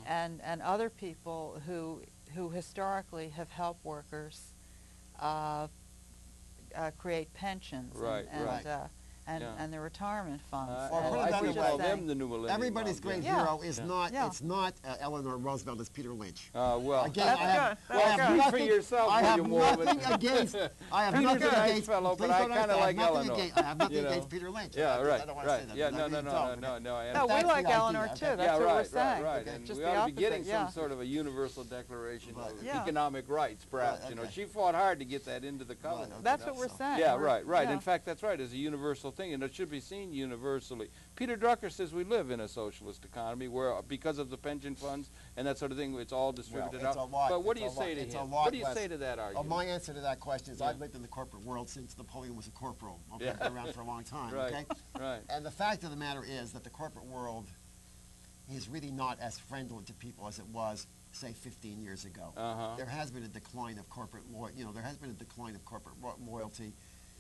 and other people who historically have helped workers create pensions and the retirement funds. I think all them the new millennium Everybody's moms, great yeah. hero is not. It's not Eleanor Roosevelt. It's Peter Lynch. Well, Again, speak for yourself, I have William Wolman. nothing against. I have Peter's nothing a nice against. fellow, but please I don't kind of like nothing Eleanor. against, I have nothing against Peter Lynch. Yeah, right. I don't want to say that. Yeah, I no. really don't. No, we That's like the Eleanor idea, too. okay? That's what we're saying. Right. Okay. And Just we the ought to be opposite, getting some sort of a universal declaration of economic rights, perhaps. Okay. She fought hard to get that into the covenant. That's what we're saying. Yeah, right. In fact, that's right. It's a universal thing, and it should be seen universally. Peter Drucker says we live in a socialist economy where, because of the pension funds and that sort of thing, it's all distributed out. But what do you say to him? What do you say to that argument? My answer to that question is I've lived in the corporate world since Napoleon was a corporal. Okay, I've been around for a long time. Okay, right. And the fact of the matter is that the corporate world is really not as friendly to people as it was, say, 15 years ago. There has been a decline of corporate there has been a decline of corporate loyalty.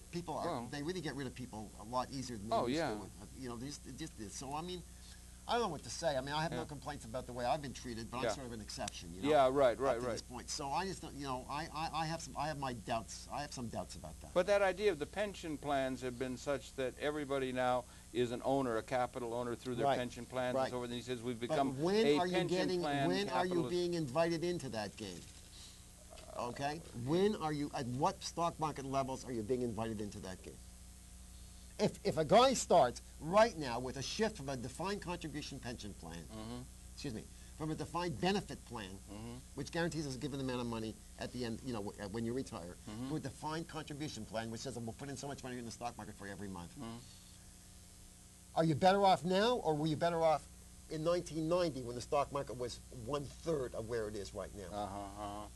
People they really get rid of people a lot easier than they used to. So I mean, I don't know what to say. I mean, I have no complaints about the way I've been treated, but I'm sort of an exception. Right. Up to this point. So I just don't. I have my doubts. I have some doubts about that. But that idea of the pension plans have been such that everybody now is an owner, a capital owner through their pension plans and so forth. And he says we've become a pension plan. When are you being invited into that game? Okay? When are you, at what stock market levels are you being invited into that game? If a guy starts right now with a shift from a defined contribution pension plan, from a defined benefit plan, which guarantees us a given amount of money at the end, when you retire, to a defined contribution plan, which says we'll put in so much money in the stock market for you every month. Are you better off now, or were you better off in 1990 when the stock market was 1/3 of where it is right now?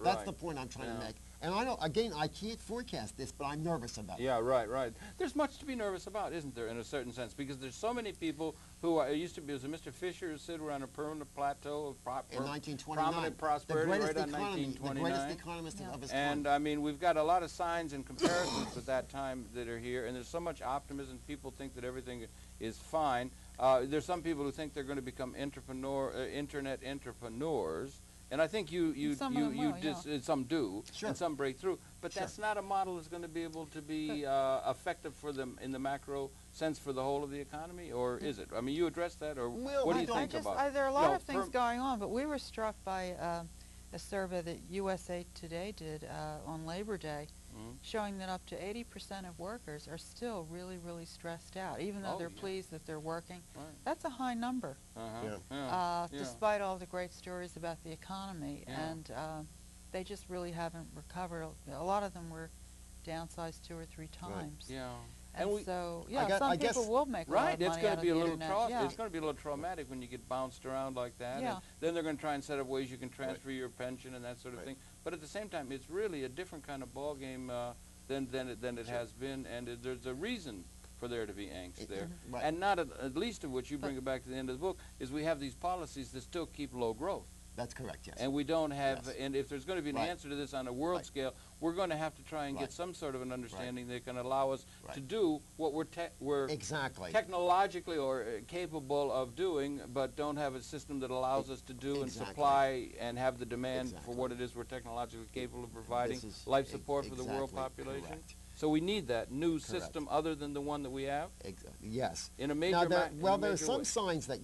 That's the point I'm trying to make. And I know, again, I can't forecast this, but I'm nervous about it. Yeah, right. There's much to be nervous about, isn't there, in a certain sense? Because there's so many people who it used to be, was it Mr. Fisher who said we're on a permanent plateau of in 1929. prominent prosperity right on 1929. The greatest economist of his time. And I mean, we've got a lot of signs and comparisons with that time that are here, and there's so much optimism. People think that everything is fine. There's some people who think they're going to become internet entrepreneurs. And I think some do, and some break through. But that's not a model that's going to be able to be effective for them in the macro sense for the whole of the economy, or is it? I mean, you addressed that, or what do you think about it? There are a lot of things going on, but we were struck by a survey that USA Today did on Labor Day, showing that up to 80% of workers are still really, really stressed out, even though they're pleased that they're working. That's a high number, despite all the great stories about the economy. And they just really haven't recovered. A lot of them were downsized 2 or 3 times. And so, some people will make a lot of money out of the internet. It's going to be a little traumatic when you get bounced around like that. And then they're going to try and set up ways you can transfer your pension and that sort of thing. But at the same time, it's really a different kind of ball game than it has been, and there's a reason for there to be angst there. And not at least of which you bring it back to the end of the book, is we have these policies that still keep low growth. That's correct, yes. And we don't have, and if there's going to be an answer to this on a world scale, we're going to have to try and get some sort of an understanding that can allow us to do what we're technologically or capable of doing, but don't have a system that allows us to do and supply and have the demand for what it is we're technologically capable of providing, life support for the world population. Correct. So we need that new system other than the one that we have? Yes. In a major there are some signs that,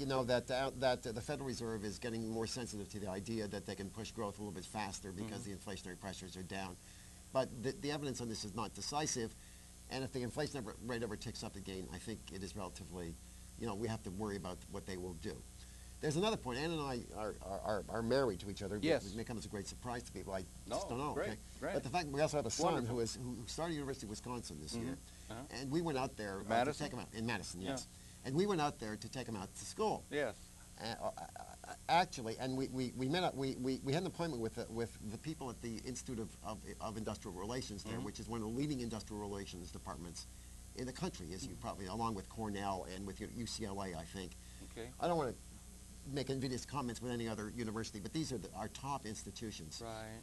that the Federal Reserve is getting more sensitive to the idea that they can push growth a little bit faster because the inflationary pressures are down. But the evidence on this is not decisive. And if the inflation rate ever ticks up again, I think it is relatively, we have to worry about what they will do. There's another point. Ann and I are married to each other. Yes. It may come as a great surprise to people. I No, just don't know. great, Okay? great. But the fact we also have a son Wonderful. who started University of Wisconsin this year, Uh-huh. and we went out there to Madison? take him out in Madison. Yes. Yeah. And we went out there to take him out to school. Yes. Actually, and we met up. We had an appointment with the people at the Institute of Industrial Relations there, which is one of the leading industrial relations departments in the country, as you probably, along with Cornell and with UCLA, I think. Okay. I don't want to make invidious comments with any other university, but these are our top institutions. Right.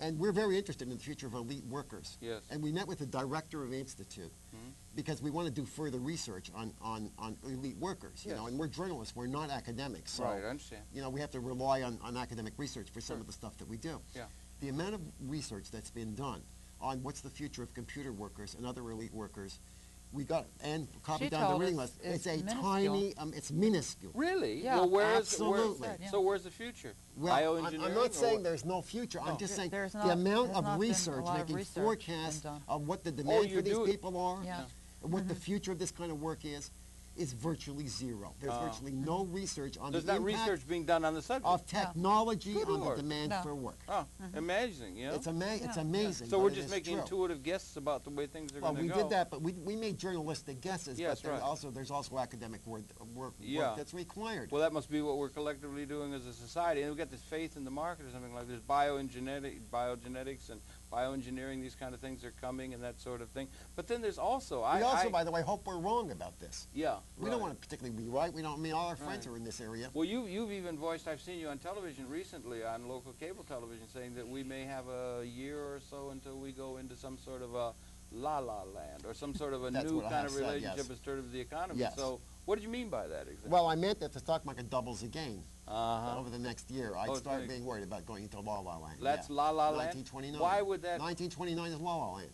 And we're very interested in the future of elite workers. Yes. And we met with the director of the institute because we want to do further research on elite workers. You Yes. know, and we're journalists. We're not academics. So, Right, I understand. you know, we have to rely on academic research for some of the stuff that we do. Yeah. The amount of research that's been done on what's the future of computer workers and other elite workers, we got, and copied She down the told reading us list. it's It's a minuscule. tiny, it's minuscule. Really? Yeah, well, absolutely. So where's the future? Well, Bioengineering? I'm or not saying what? there's no future. I'm just saying There's the not- amount there's of not been a research, lot of making research forecasts been done. of what the demand you for these do- people are, Yeah. and what the future of this kind of work is virtually zero. There's virtually no research on There's the not impact research being done on the subject. of technology Good on the Lord. demand No. for work. Oh, amazing, you know? It's amazing. So but we're it just is making true. intuitive guesses about the way things are Well, going to we go. did that, but we made journalistic guesses. Yes, but right. there's also academic work Yeah. that's required. Well, that must be what we're collectively doing as a society. And we've got this faith in the market or something like this. Biogenetics and bioengineering, these kind of things are coming and that sort of thing. But then there's also... We also, by the way, hope we're wrong about this. Yeah, We don't want to particularly be right. We don't. I mean, all our friends Right. are in this area. Well, you've even voiced, I've seen you on television recently, on local cable television, saying that we may have a year or so until we go into some sort of a la-la land, or some sort of a That's new what I kind have of said, relationship yes. as sort of the economy. Yes. So what did you mean by that exactly? Well, I meant that the stock market doubles again over the next year. I'd Oh, start it's being worried about going into la-la land. That's yeah. la-la land? 1929. Why would that... 1929 is la-la land.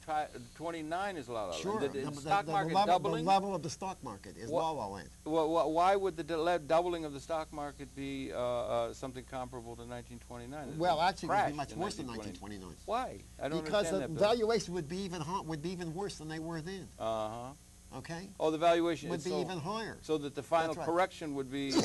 29 is la-la land. Sure. The stock market doubling? The level of the stock market is la-la land. Well, why would the doubling of the stock market be something comparable to 1929? Well, actually, it would be crashed much in worse than 1929. 1929. Why? I don't Because the understand that. valuation would be even worse than they were then. Uh-huh. Okay? Oh, the valuation Would be even higher. So that the final That's right. correction would be that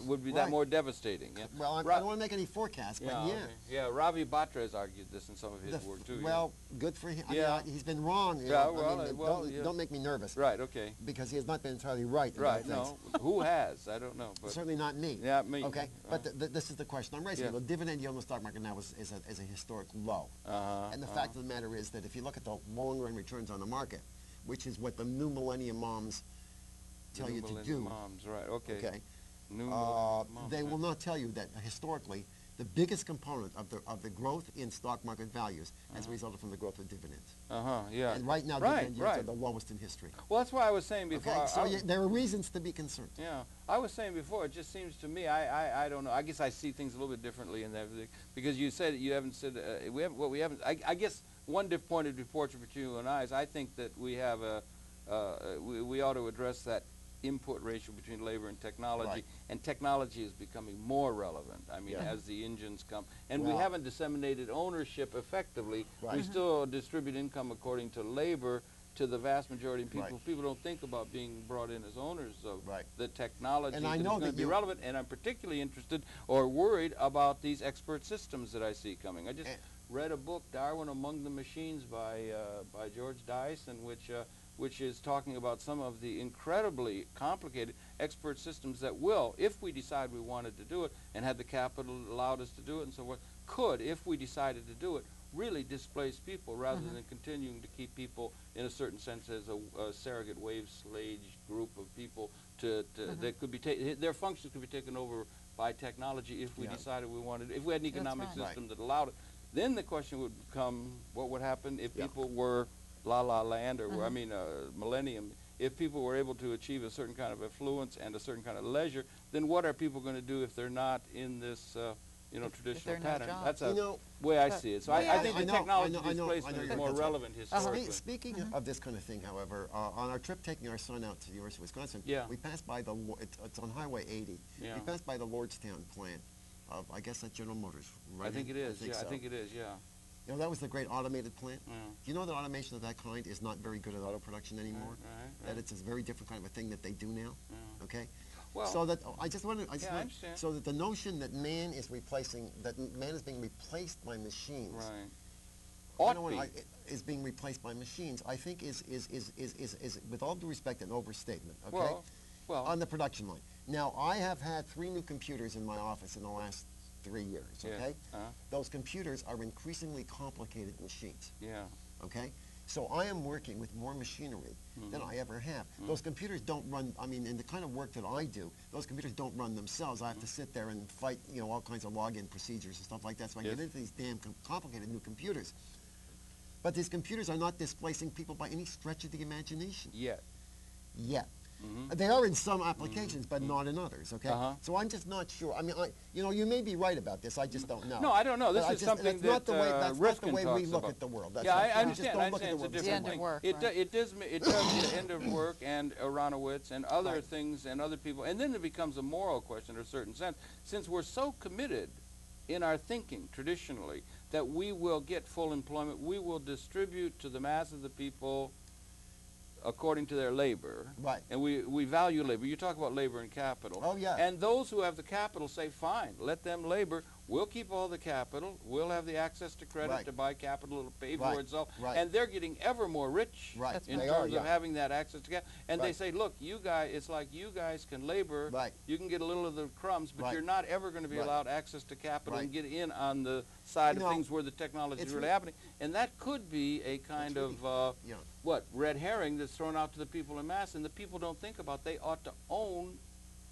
Right. more devastating. Yeah. Well, I don't want to make any forecasts, but yeah. okay. Yeah, Ravi Batra has argued this in some of his work too. Well, good for him. Yeah. I mean, he's been wrong. You Yeah, know. well, I mean, well, yeah. don't make me nervous. Right. Okay. Because he has not been entirely right. Right. About things. No. Who has? I don't know. But Certainly not me. yeah, me. Okay, but this is the question I'm raising. Yeah. The dividend yield in the stock market now is a historic low. And the fact of the matter is that if you look at the long-run returns on the market, which is what the new millennium moms tell you to do, Moms, right? Okay. okay, New millennium moms, they right. will not tell you that historically the biggest component of the growth in stock market values has resulted from the growth of dividends. Yeah. And right now, dividend yields are the lowest in history. Well, that's why I was saying before. Okay, so there are reasons to be concerned. Yeah, I was saying before. It just seems to me. I don't know. I guess I see things a little bit differently in that because you said you haven't said we haven't. I guess one point of departure between you and I is I think that we have we ought to address that input ratio between labor and technology, Right. and technology is becoming more relevant. I mean, Yeah. as the engines come, and Well- we haven't disseminated ownership effectively. Right. We still distribute income according to labor to the vast majority of people. Right. People don't think about being brought in as owners of Right. the technology And I that know is going that to be you- relevant, and I'm particularly interested or worried about these expert systems that I see coming. I just read a book, Darwin Among the Machines, by George Dyson, which is talking about some of the incredibly complicated expert systems that will, if we decide we wanted to do it and had the capital allowed us to do it and so forth, could, if we decided to do it, really displace people rather than continuing to keep people in a certain sense as a surrogate wave slave group of people that could be their functions could be taken over by technology if we decided we wanted, if we had an economic system that allowed it. Then the question would become, what would happen if people were la-la land, or I mean millennium, if people were able to achieve a certain kind of affluence and a certain kind of leisure, then what are people going to do if they're not in this traditional no pattern? jobs. That's You know, way I see it. So I think the technology I know displacement is you're more concerned. relevant historically. Speaking of this kind of thing, however, on our trip taking our son out to the University of Wisconsin, we passed by it's on Highway 80. Yeah. We passed by the Lordstown plant of, I guess that's General Motors, right? I think it is. I think it is, Yeah. You know, that was the great automated plant. Yeah. Do you know that automation of that kind is not very good at auto production anymore? Right. That it's a very different kind of a thing that they do now? Yeah. Okay? Well, so that I just want to. I understand. So that the notion that man is being replaced by machines. Right. Is being replaced by machines, I think is with all due respect an overstatement. Okay. Well, on the production line. Now I have had 3 new computers in my office in the last 3 years. Okay. Those computers are increasingly complicated machines. Yeah. Okay. So I am working with more machinery than I ever have. Those computers don't run, I mean, in the kind of work that I do, those computers don't run themselves. I have to sit there and fight, all kinds of login procedures and stuff like that. So I get into these damn complicated new computers. But these computers are not displacing people by any stretch of the imagination. Yet. They are in some applications, but not in others, okay? So I'm just not sure. I mean, you may be right about this. I just don't know. No, I don't know. This is something that's not the way we look at the world. Yeah, I understand. I understand. It's a the different end of work. It does the end of work and Aronowitz and other things and other people. And then it becomes a moral question in a certain sense. Since we're so committed in our thinking traditionally that we will get full employment, we will distribute to the mass of the people according to their labor. Right. And we value labor. You talk about labor and capital. Oh, yeah. And those who have the capital say, fine, let them labor. We'll keep all the capital. We'll have the access to credit to buy capital to pay for itself. And they're getting ever more rich in terms of having that access to capital. And they say, look, you guys, it's like you guys can labor. You can get a little of the crumbs, but you're not ever going to be allowed access to capital and get in on the side of things where the technology is really happening. And that could be a kind of, red herring that's thrown out to the people in mass, and the people don't think about they ought to own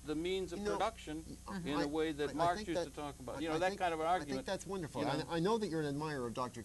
the means of production in a way that Marx used to talk about. That kind of an argument. I think that's wonderful. I know that you're an admirer of Dr.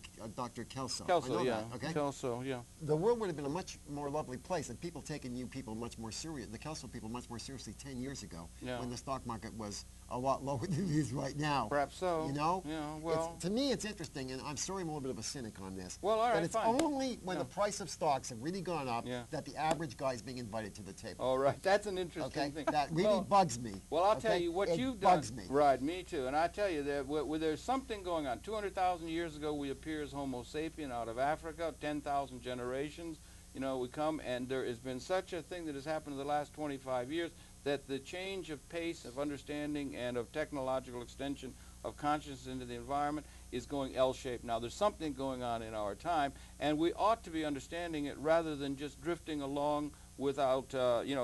Kelso. Kelso, I know that, okay? Kelso, yeah. The world would have been a much more lovely place if people taken much more serious, the Kelso people much more seriously 10 years ago when the stock market was a lot lower than it is right now. Perhaps so. Yeah, well. To me, it's interesting, and I'm sorry I'm a little bit of a cynic on this. Well, all right, but it's only when the price of stocks have really gone up that the average guy is being invited to the table. All right, that's an interesting thing. That really bugs me. Well, I'll tell you what you've done. Bugs me. Right, me too. And I tell you that there's something going on. 200,000 years ago, we appear as Homo sapien out of Africa. 10,000 generations, we come, and there has been such a thing that has happened in the last 25 years that the change of pace of understanding and of technological extension of consciousness into the environment is going L-shaped. Now, there's something going on in our time, and we ought to be understanding it rather than just drifting along without,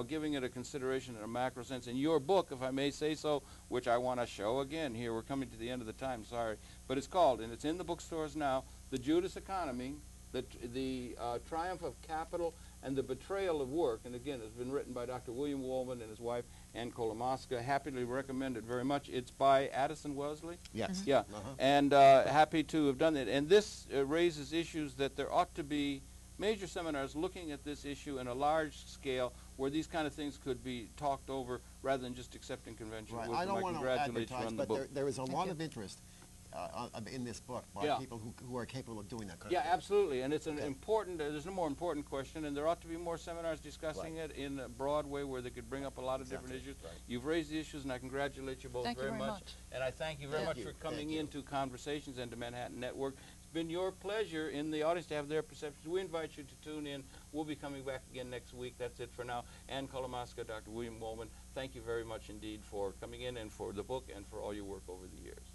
giving it a consideration in a macro sense. In your book, if I may say so, which I want to show again here, we're coming to the end of the time, sorry, but it's called, and it's in the bookstores now, The Judas Economy, the Triumph of Capital and the Betrayal of Work. And again, it's been written by Dr. William Wolman and his wife, Ann Colomosca. Happily recommend it very much. It's by Addison Wesley. Yes. Yeah. And happy to have done it. And this raises issues that there ought to be major seminars looking at this issue in a large scale where these kind of things could be talked over rather than just accepting conventional wisdom. I don't want to advertise, but book. there is a lot of interest in this book by people who are capable of doing that kind of thing. Yeah, absolutely. And it's an important, there's no more important question, and there ought to be more seminars discussing it in a broad way where they could bring up a lot of different issues. You've raised the issues, and I congratulate you both very much. And I thank you very much for coming into Conversations and to Manhattan Network. It's been your pleasure in the audience to have their perceptions. We invite you to tune in. We'll be coming back again next week. That's it for now. Ann Colomosca, Dr. William Wolman, thank you very much indeed for coming in and for the book and for all your work over the years.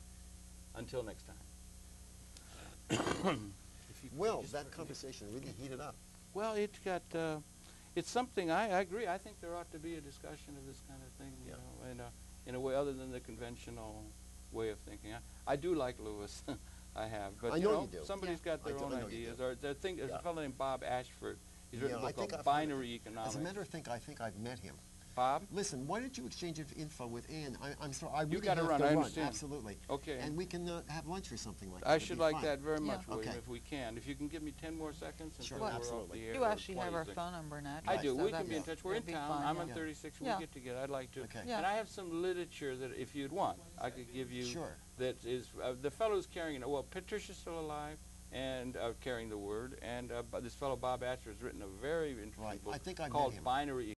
Until next time. Well, that conversation really heated up. Well, it got, it's something, I agree. I think there ought to be a discussion of this kind of thing, you know, and, in a way other than the conventional way of thinking. I do like Lewis. I have. But, I know you do. Somebody's got their own ideas. Or there's a fellow named Bob Ashford. He's written a book called Binary Economics. As a matter of fact, I think I've met him. Bob? Listen, why don't you exchange info with Ann? I'm sorry, I really you got to run. I understand. Absolutely. Okay. And we can have lunch or something like that. I should like that very much, William, okay. if we can. If you can give me 10 more seconds until we're off the air. You actually have our phone number and address. I do. So we can be in touch. We're in town. I'm on 36. We'll get together. I'd like to. Okay. And I have some literature that, if you'd want, I could give you. Sure. That is the fellow's carrying it. Well, Patricia's still alive and carrying the word. And this fellow Bob Ashford has written a very interesting book I think I called met him. Binary